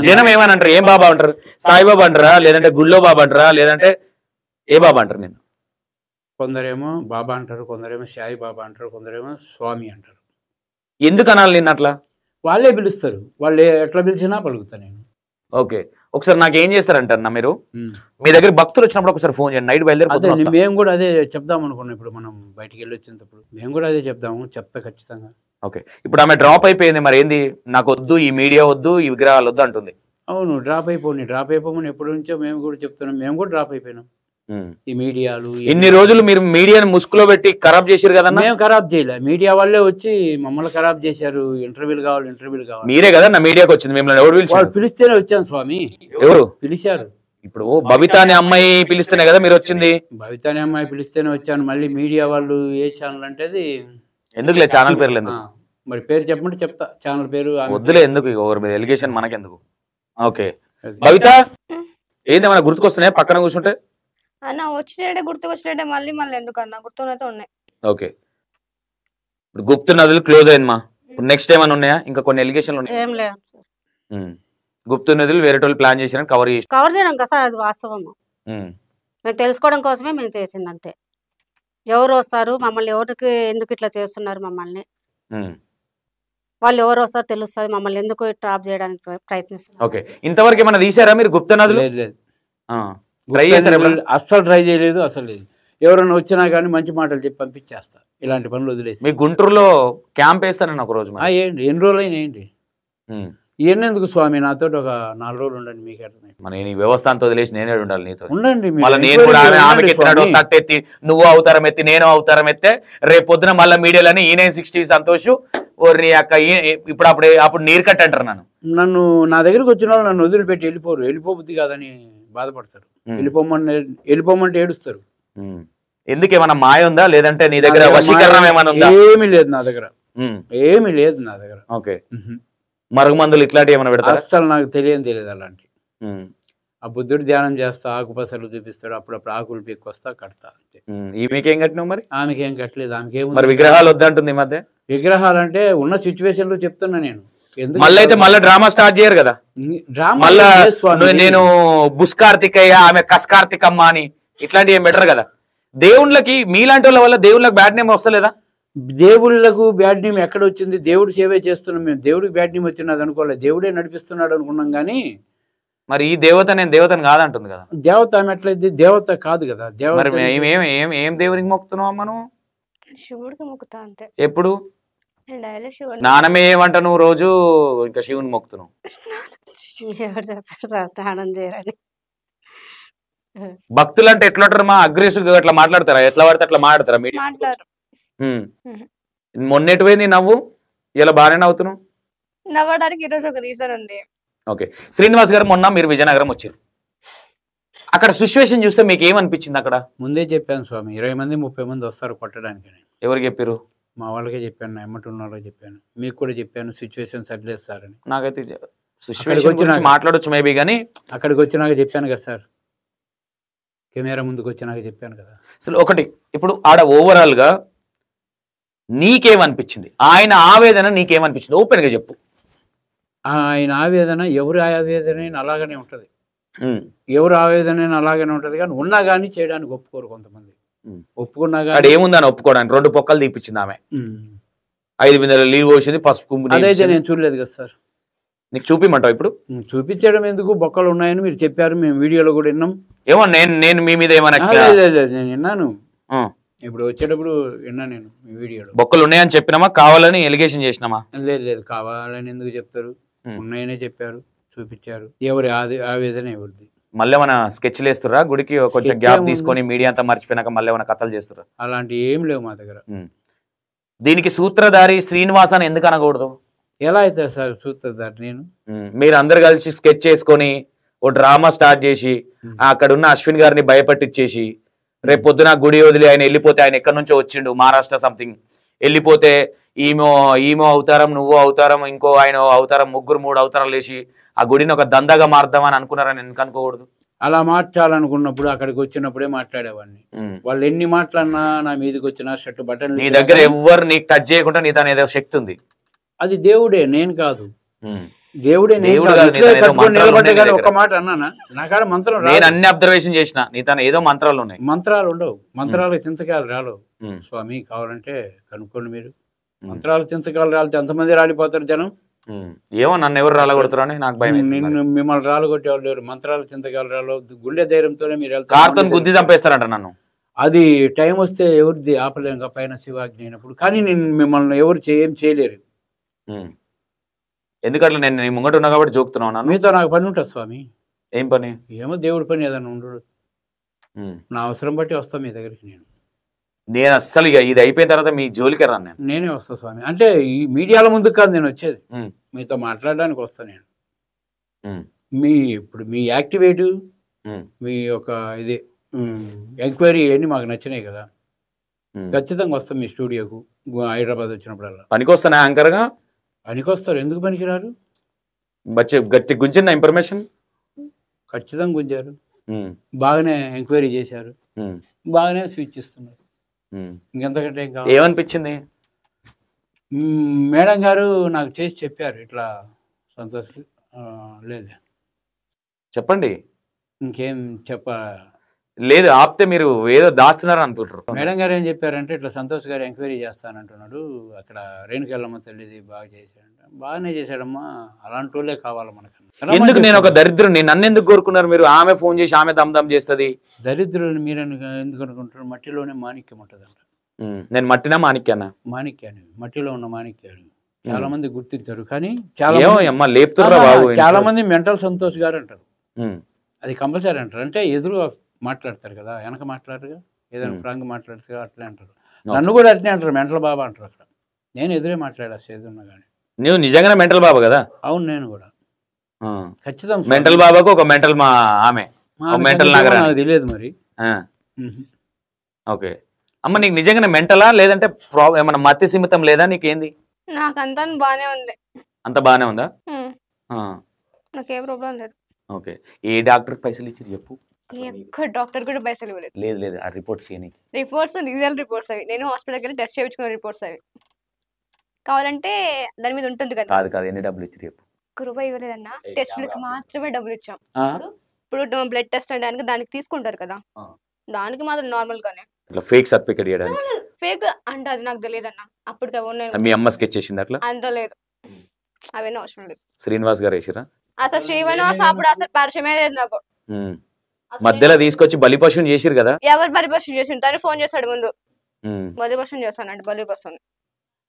జనం ఏమని అంటారు? ఏం బాబా అంటారు? సాయిబాబా అంటారా, లేదంటే గుళ్ళో బాబా అంటారా, లేదంటే ఏ బాబా అంటారు? నేను కొందరేమో బాబా అంటారు, కొందరేమో సాయి బాబా అంటారు, కొందరేమో స్వామి అంటారు. ఎందుకు అనాలి నిన్ను అట్లా? వాళ్ళే పిలుస్తారు, వాళ్ళు ఎట్లా పిలిచినా పలుకుతా నేను. ఓకే, ఒకసారి నాకు ఏం చేస్తారంటారు మీరు, మీ దగ్గర భక్తులు వచ్చినప్పుడు ఒకసారి ఫోన్ చేయండి, నైట్ బయలుదేరి. మేము కూడా అదే చెప్దాం అనుకున్నాం. ఇప్పుడు మనం బయటికి వెళ్ళి వచ్చినప్పుడు మేము కూడా అదే చెప్దాము, చెప్తా ఖచ్చితంగా. ఓకే, ఇప్పుడు ఆమె డ్రాప్ అయిపోయింది, మరి ఏంది? నాకు వద్దు, ఈ మీడియా వద్దు, ఈ విగ్రహాలు వద్దు అంటుంది. అవును, డ్రాప్ అయిపోమని ఎప్పటి నుంచో మేము కూడా చెప్తున్నాం. మేము కూడా డ్రాప్ అయిపోయినాం. ఈ మీడియాలు ఇన్ని రోజులు మీరు మీడియాని ముసుగులో పెట్టి ఖరాబ్ చేశారు కదా? మేము ఖరాబ్ చేయలే, మీడియా వాళ్ళే వచ్చి మమ్మల్ని ఖరాబ్ చేశారు. ఇంటర్వ్యూలు కావాలి. మీరే కదా నా మీడియాకి వచ్చింది, మిమ్మల్ని ఎవరు పిలిచారు? పిలిస్తేనే వచ్చాను స్వామి. ఎవరు పిలిచారు? ఇప్పుడు బబిత అనే అమ్మాయి పిలిస్తేనే కదా మీరు వచ్చింది? బబిత అనే అమ్మాయి పిలిస్తేనే వచ్చాను. మళ్ళీ మీడియా వాళ్ళు ఏ ఛానల్ అంటే అది ఎందుకులే, ఛానల్ పేర్లు ఎందుకు? మరి పేరు చెప్పమంటే చెప్తా, ఛానల్ పేరు వద్దులే, ఎందుకు ఎవరి మీద ఎలిగేషన్ మనకెందుకు? ఓకే, బబిత ఏందేమన్నా గుర్తుకొస్తున్నాయి పక్కన కూర్చుంటే? అన్న వచ్చినట్టే గుర్తుకొచ్చినట్టే, మళ్ళీ ఎందుకు అన్న, గుర్తున్నట్టు ఉన్నాయి. ఓకే, ఇప్పుడు గుప్త నదులు క్లోజ్ అయిందమ్మా. ఇప్పుడు నెక్స్ట్ ఏమైనా ఉన్నాయా? ఇంకా కొన్ని ఎలిగేషన్లు ఉన్నాయి? ఏం లేదు. గుప్త నదులు వేరే వాళ్ళు ప్లాన్ చేసిన కవర్ చేయడం కదా సార్, అది వాస్తవం. మేము తెలుసుకోవడం కోసమే మేము చేసింది అంతే. ఎవరు వస్తారు మమ్మల్ని, ఎవరికి ఎందుకు ఇట్లా చేస్తున్నారు మమ్మల్ని, వాళ్ళు ఎవరు వస్తారు తెలుస్తుంది, మమ్మల్ని ఎందుకు ట్రాప్ చేయడానికి ప్రయత్నిస్తున్నారు. ఓకే, ఇంతవరకు ఏమైనా తీసారా మీరు గుప్త నదులు? ట్రై చేస్తారా? అస్సలు ట్రై చేయలేదు, అసలు లేదు. ఎవరైనా వచ్చినా కానీ మంచి మాటలు చెప్పి పంపించేస్తా, ఇలాంటి పనులు వదిలేసి. మీ గుంటూరులో క్యాంప్ వేస్తానని ఒక రోజు ఏంటి, ఎన్ని రోజులు అయినా ఏంటి ఇవన్నీ ఎందుకు స్వామి? నాతో ఒక 4 రోజులు ఉండండి, మీకు అర్థమైంది. మన ఈ వ్యవస్థ అంతా వదిలేసి నేనే ఉండాలి నీతో? ఉండండి. నేను కూడా ఆమెకి ఎత్తినాడు తట్టెత్తి, నువ్వు అవతారం ఎత్తి, నేను అవతారం ఎత్తే, రేపు పొద్దున మళ్ళీ మీడియాలని ఈయన 60 సంతోష్ ఓరి అక్క ఇప్పుడు అప్పుడు నీరు కట్ అంటారు నన్ను. నా దగ్గరికి వచ్చిన వాళ్ళు నన్ను వదిలిపెట్టి వెళ్ళిపోరు, వెళ్ళిపోబుద్ది కాదని బాధపడతారు, వెళ్ళిపోమంటే ఏడుస్తారు. ఎందుకు ఏమన్నా మాయ ఉందా, లేదంటే నీ దగ్గర వశీకరణం ఏమైనా ఉందా? ఏమీ లేదు నా దగ్గర, ఏమీ లేదు నా దగ్గర. ఓకే, మరుగుమందులు ఇట్లాంటివి ఏమైనా పెడతారు? అస్సలు నాకు తెలియదు అలాంటి. ఆ బుద్ధుడు ధ్యానం చేస్తా, ఆకుపసలు చూపిస్తాడు, అప్పుడప్పుడు ఆకులు పీక్కొస్తా, కడతా అంతే. ఈమెకేం కట్టినావు మరి? ఆమెకేం కట్టలేదు. ఆమెకేం మరి విగ్రహాలు వద్దంటుంది ఈ మధ్య? విగ్రహాలు అంటే ఉన్న సిచ్యువేషన్ లో చెప్తున్నా నేను. మళ్ళీ డ్రామా స్టార్ట్ చేయరు కదా? నేను బుస్కార్తికయ్య, ఆమె కస్కార్తికమ్మ అని ఇట్లాంటివి ఏం బెటర్ కదా? దేవుళ్ళకి మీలాంటి వాళ్ళ వల్ల దేవుళ్ళకి బ్యాడ్ నేమ్ వస్తలేదా? దేవుళ్ళకు బ్యాడ్ నేమ్ ఎక్కడ వచ్చింది? దేవుడు సేవే చేస్తున్నాం మేము, దేవుడికి బ్యాడ్ నేమ్ వచ్చినది అనుకోలేదు. దేవుడే నడిపిస్తున్నాడు అనుకున్నాం కానీ మరి ఈ దేవత నేను దేవతని కాదంటుంది కదా. దేవత ఆమె ఎట్లయితే దేవత కాదు కదా. దేవత మరి ఏం దేవునికి మొక్కుతున్నావు అమ్మ నువ్వు? శివుడికి మొక్కుతా అంతే. ఎప్పుడు నేను డైలీ శివుడు. స్నానమే ఏమంట నువ్వు రోజు ఇంకా శివుని మొక్కుతున్నావు? ఎవరు చెప్పారు సార్ స్నానం చేయరని? భక్తులు అంటే ఎట్లుంటారు మా? అగ్రెసివ్ గా అట్లా మాట్లాడతారా? ఎట్లా పడితే అట్లా మాట్లాడతారా మీడియా? మాట్లాడరు. మొన్న ఎటుపోయింది నవ్వు? ఇలా బాగానే నవ్వుతున్నావు. నవ్వడానికి ఈరోజు ఒక రీజన్ ఉంది. ఓకే, శ్రీనివాస్ గారు మొన్న మీరు విజయనగరం వచ్చారు. అక్కడ సిచ్యువేషన్ చూస్తే మీకు ఏమనిపించింది? అక్కడ ముందే చెప్పాను స్వామి, 20 మంది 30 మంది వస్తారు కొట్టడానికి. ఎవరు చెప్పారు? మా వాళ్ళకే చెప్పాను, నా ఎమ్మటి ఉన్నారో చెప్పాను, మీకు కూడా చెప్పాను సిచ్యువేషన్ సరిలేస్తారని. నాకైతే సిచ్యువేషన్ గురించి మాట్లాడొచ్చు మేబీ, కానీ అక్కడికి వచ్చినాక చెప్పాను కదా సార్, కెమెరా ముందుకు వచ్చినాక చెప్పాను కదా. అసలు ఒకటి, ఇప్పుడు ఆడ ఓవరాల్ గా నీకేమనిపించింది? ఆయన ఆవేదన నీకేమనిపించింది? ఓపెన్ గా చెప్పు. ఆయన ఆవేదన ఎవరి ఆవేదన అలాగనే ఉంటుంది, ఎవరు ఆవేదన అలాగనే ఉంటుంది, కానీ ఉన్నా కానీ చేయడానికి ఒప్పుకోరు కొంతమంది. ఒప్పుకున్నా కానీ ఏముందని ఒప్పుకోవడానికి? 2 పొక్కలు తీపిచ్చింది ఆమె, 5 బిందెలు నీళ్ళు పోసింది, పసుపు కుంకుమ. అదైతే నేను చూడలేదు కదా సార్. నీకు చూపిమంటావు? ఇప్పుడు చూపించడం ఎందుకు, బొక్కలు ఉన్నాయని మీరు చెప్పారు, మేము వీడియోలో కూడా విన్నాం. ఏమో నేను మీ మీద ఏమన్నా? నేను విన్నాను, ఇప్పుడు వచ్చేటప్పుడు విన్నా నేను మీ వీడియోలో. బొక్కలు ఉన్నాయని చెప్పినామా? కావాలని ఎలిగేషన్ చేసినామా? లేదు, కావాలని ఎందుకు చెప్తారు, ఉన్నాయనే చెప్పారు, చూపించారు. ఎవరి ఆవేదన ఎవరిది. మళ్ళీ మన స్కెచ్లు వేస్తురా? గుడికి కొంచెం గ్యాప్ తీసుకొని మీడియా అంతా మర్చిపోయినాక మళ్ళీ ఏమైనా కథలు చేస్తురా? అలాంటి ఏం లేవు మా దగ్గర. దీనికి సూత్రధారి శ్రీనివాస్ అని ఎందుకు అనకూడదు? ఎలా అయితే సార్ సూత్రధారి? నేను మీరు అందరు కలిసి స్కెచ్ చేసుకొని ఓ డ్రామా స్టార్ట్ చేసి అక్కడ ఉన్న అశ్విన్ గారిని భయపట్టించేసి రేపు పొద్దున గుడి వదిలి ఆయన వెళ్ళిపోతే, ఆయన ఎక్కడి నుంచో వచ్చిండు మహారాష్ట్ర సంథింగ్, వెళ్ళిపోతే ఈమె అవతారం, నువ్వు అవతారం, ఇంకో ఆయన అవతారం, 3 అవతారాలు వేసి ఆ గుడిని ఒక దందాగా మారుద్దామని అనుకున్నారని ఎందుకు అనుకోకూడదు? అలా మార్చాలనుకున్నప్పుడు అక్కడికి వచ్చినప్పుడే మాట్లాడేవాడిని. వాళ్ళు ఎన్ని మాట్లాడినా నా మీదకి వచ్చిన షర్ట్ బటన్. నీ దగ్గర ఎవరు నీకు టచ్ చేయకుండా నీ తన ఏదో శక్తి ఉంది. అది దేవుడే, నేను కాదు. దేవుడే, ఒక మాట అన్నానా? నాకాడ మంత్రం నేను అన్ని అబ్జర్వేషన్ చేసిన, నీ తన ఏదో మంత్రాలు ఉన్నాయి. మంత్రాలు ఉండవు, మంత్రాలకు చింతకాయలు రాలవు స్వామి. కావాలంటే కనుక్కోండి మీరు. మంత్రాలు చింతకాయలు రాలితే ఎంతమంది రాలిపోతారు జనం? ఏమో నన్ను ఎవరు రాలగొడుతురా అని నాకు భయం. నిన్ను మిమ్మల్ని రాలగొట్టేవాళ్ళు లేరు. మంత్రాలు చింతకాయలు రాలవు, గుండె ధైర్యంతోనే మీరు వెళ్తారు. కార్తో గుద్ది చంపేస్తారంట నన్ను. అది టైం వస్తే ఎవరిది ఆపలేం, పైన శివాజ్ఞ అయినప్పుడు. కానీ నేను మిమ్మల్ని ఎవరు ఏం చేయలేరు. ఎందుకంటే నేను నీ ముంగట ఉన్నా కాబట్టి జోకుతున్నాను. మీతో నాకు పని ఉంటుంది స్వామి. ఏం పని? ఏమో దేవుడి పని ఏదైనా ఉండదు. నా అవసరం బట్టి వస్తాను మీ దగ్గరికి. నేను అస్సలు ఇక ఇది అయిపోయిన తర్వాత మీ జోలికి రాను. నేనే వస్తా స్వామి. అంటే ఈ మీడియాల ముందుకు కాదు నేను వచ్చేది, మీతో మాట్లాడడానికి వస్తా నేను. ఇప్పుడు మీ యాక్టివేటు, మీ యొక్క ఇది ఎంక్వైరీ ఇవన్నీ మాకు నచ్చినాయి కదా. ఖచ్చితంగా వస్తాం మీ స్టూడియోకు హైదరాబాద్ వచ్చినప్పుడల్లా. పనికి వస్తాను యాంకర్గా? పనికొస్తారు, ఎందుకు పనికిరారు? గట్టి గుంజిన ఇన్ఫర్మేషన్ ఖచ్చితంగా గుంజారు, బాగానే ఎంక్వైరీ చేశారు, బాగానే స్విచ్ ఇస్తున్నారు. ఇంకెంతకంటే ఏం కావాలి? ఏమనిపించింది? మేడం గారు నాకు చేసి చెప్పారు, ఇట్లా సంతోష్ లేదు చెప్పండి. ఇంకేం లేదు, ఆపితే మీరు ఏదో దాస్తున్నారు అనుకుంటారు. మేడం గారు ఏం చెప్పారంటే, ఇట్లా సంతోష్ గారు ఎంక్వైరీ చేస్తానంటున్నాడు, అక్కడ రేణుకెళ్ళమ్మ తల్లిది బాగా చేశాడంట. బాగానే చేశాడమ్మా, అలాంటి వాళ్ళే కావాలి మనకు. ఎందుకు నేను ఒక దరిద్రుని? నన్ను ఎందుకు కోరుకున్నారు మీరు? ఆమె ఫోన్ చేసి ఆమె దమ్దమ్ చేస్తుంది. దరిద్రుని మీరు ఎందుకు అనుకుంటారు? మట్టిలోనే మాణిక్యం ఉంటుందంట. నేను మట్టినా మాణిక్యానా? మాణిక్యాన్ని, మట్టిలో ఉన్న మాణిక్యాన్ని చాలా మంది గుర్తించారు. కానీ చాలా మంది మెంటల్ సంతోష్ గారు అంటారు. అది కంపల్సరీ అంటారు. అంటే ఎదురు మాట్లాడతారు కదా, వెనక మాట్లాడరుగా, ఏదైనా ప్రాంగ మాట్లాడతారు అట్లే అంటారు. నన్ను కూడా అట్లే అంటారు, మెంటల్ బాబా అంటారు. అక్కడ నేను ఎదురే మాట్లాడేస్తా ఏదున్నా కానీ. నువ్వు నిజంగానే మెంటల్ బాబా కదా? అవును, నేను కూడా ఖచ్చితంగా మెంటల్ బాబాకు ఒక మెంటల్ మా ఆమె మెంటల్ నాకు తెలియదు మరి. ఓకే అమ్మ, నీకు నిజంగానే మెంటలా లేదంటే ఏమన్నా మత్తి సిమితం లేదా నీకేంది? నాకు అంతా బానే ఉంది. అంత బానే ఉందా? నాకేం ప్రాబ్లం లేదు. ఓకే, ఏ డాక్టర్ పైసలు ఇచ్చి చెప్పు? డాక్టర్ కూడా పైసలు ఇవ్వలేదు. లేదు ఆ రిపోర్ట్స్ రిజల్ట్ రిపోర్ట్స్ అవి నేను హాస్పిటల్కి వెళ్ళి టెస్ట్ చేయించుకున్న రిపోర్ట్స్ అవి. కావాలంటే దాని మీద ఉంటుంది కదా. కాదు ఎన్ని డబ్బులు ఇచ్చి చెప్పు? రూపాయి ఇవ్వలేదన్నా, టెస్ట్లకి మాత్రమే డబ్బులు ఇచ్చాం. ఇప్పుడు బ్లడ్ టెస్ట్ అనడానికి దానికి తీసుకుంటారు కదా, దానికి మాత్రం నార్మల్ గానే. ఫేక్ సర్టిఫికేట్ ఇవ్వడానికి? ఫేక్ అంటే అది నాకు తెలియదన్నా. అప్పుడు మీ అమ్మ స్కెచ్ చేసింది అట్లా? అంత లేదు, అవన్నీ అవసరం లేదు. శ్రీనివాస్ గారు వేసిరా? అసలు శ్రీనివాస్ అప్పుడు అసలు పరిచయమే లేదు నాకు. అసలు మధ్యలో తీసుకొచ్చి బలిపశుని చేసిరు కదా. ఎవరు బలిపశం చేసిండు? తను ఫోన్ చేస్తాడు ముందు, బలిపశం చేస్తానంటే బలిపశం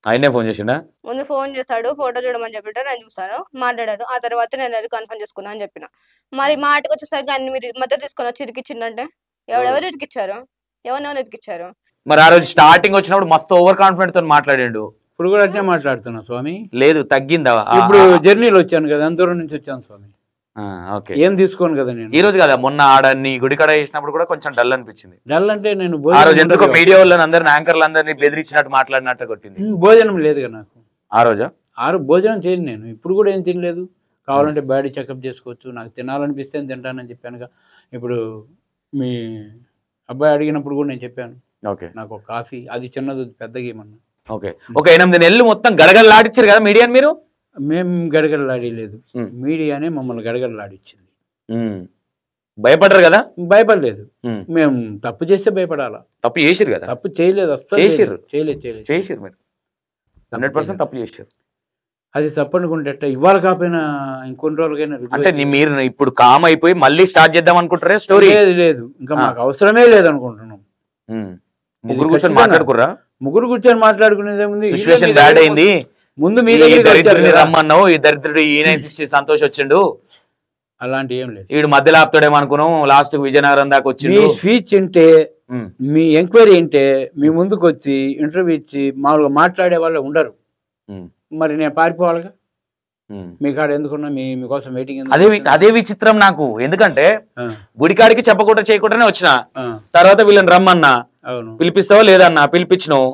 ఆయనే ఫోన్ చేసిండా? ముందు ఫోన్ చేస్తాడు, ఫోటో చూడమని చెప్పితే నేను చూసాను, మాట్లాడాడు. ఆ తర్వాత నేను అది కన్ఫర్మ్ చేసుకున్నా అని చెప్పిన. మరి మాటకు వచ్చేసరికి అన్ని మీరు మధ్య తీసుకొని వచ్చి ఇరికిచ్చిందంటే ఎవరెవరు ఇరికిచ్చారు? ఎవరెవరు ఇరికిచ్చారు? మరి ఆ రోజు స్టార్టింగ్ వచ్చినప్పుడు మస్తు ఓవర్ కాన్ఫిడెంట్ తో మాట్లాడాడు. ఇప్పుడు కూడా అట్నే మాట్లాడుతున్నా స్వామి. లేదు తగ్గిందా? ఇప్పుడు జర్నీలో వచ్చాను కదా, అంత దూరం నుంచి వచ్చాను స్వామి. ఓకే. ఏం తీసుకోను కదా నేను. ఈ రోజు కదా, మొన్న ఆడన్ని గుడికాడ చేసినప్పుడు కూడా కొంచెం డల్ అనిపించింది. డల్ అంటే నేను ఆ రోజు ఎందుకో మీడియా వాళ్ళని అందరిని యాంకర్లు అందరినీ బెదిరించినట్టు మాట్లాడినట్టు కొట్టింది. భోజనం లేదుగా నాకు ఆ రోజా. భోజనం చేయను నేను, ఇప్పుడు కూడా ఏం తినలేదు. కావాలంటే బాడీ చెకప్ చేసుకోవచ్చు, నాకు తినాలనిపిస్తే తింటానని చెప్పానుగా. ఇప్పుడు మీ అబ్బాయి అడిగినప్పుడు కూడా నేను చెప్పాను, ఓకే నాకు ఒక కాఫీ, అది చిన్నది పెద్దగా ఏమన్నా. ఓకే. ఒక 8 నెలలు మొత్తం గడగడలాడిచ్చారు కదా మీడియాని మీరు. మేము గడగడలాడలేదు, మీడియానే మమ్మల్ని గడగడలాడిచ్చింది. భయపడరు కదా? భయపడలేదు. మేము తప్పు చేస్తే భయపడాలా? తప్పు చేసిరు కదా? తప్పు చేయలేదు, అస్సలు చేసిర్రు. చేసిరు మీరు 100% తప్పు చేశారు. అది తప్పనుకుంటే ఇవాళ కాకపోయినా ఇంకొన్ని రోజులకైనా అంటే మీరు ఇప్పుడు కామ్ అయిపోయి మళ్ళీ స్టార్ట్ చేద్దాం అనుకుంటారా స్టోరీ? లేదు, ఇంకా మాకు అవసరమే లేదు అనుకుంటున్నాం. ముగ్గురు కూర్చొని మాట్లాడుకుర్రా? ముగ్గురు కూర్చొని మాట్లాడుకునేదే ఉంది. సిచ్యువేషన్ బ్యాడ్ అయింది, ముందు మీ దరిద్రుడిని రమ్మన్నావు, ఈ దరిద్రుడు E960 సంతోష్ వచ్చిండు, అలాంటి ఏం లేదు. వీడు మధ్యలో ఆపుతాడేమో అనుకున్నాం, లాస్ట్ విజయనగరం దాకా వచ్చిండు. మీ స్పీచ్ వింటే, మీ ఎంక్వైరీ వింటే, మీ ముందుకు వచ్చి ఇంటర్వ్యూ ఇచ్చి మామూలుగా మాట్లాడే వాళ్ళు ఉండరు. మరి నేను పారిపోవాలిగా, మీ కాడ ఎందుకున్నా, మీకోసం వెయిటింగ్. అదే విచిత్రం నాకు. ఎందుకంటే గుడికాడికి చెప్పకుండా చేయకుండానే వచ్చిన తర్వాత వీళ్ళని రమ్మన్నా, పిలిపిస్తావా లేదన్నా, పిలిపించినావు,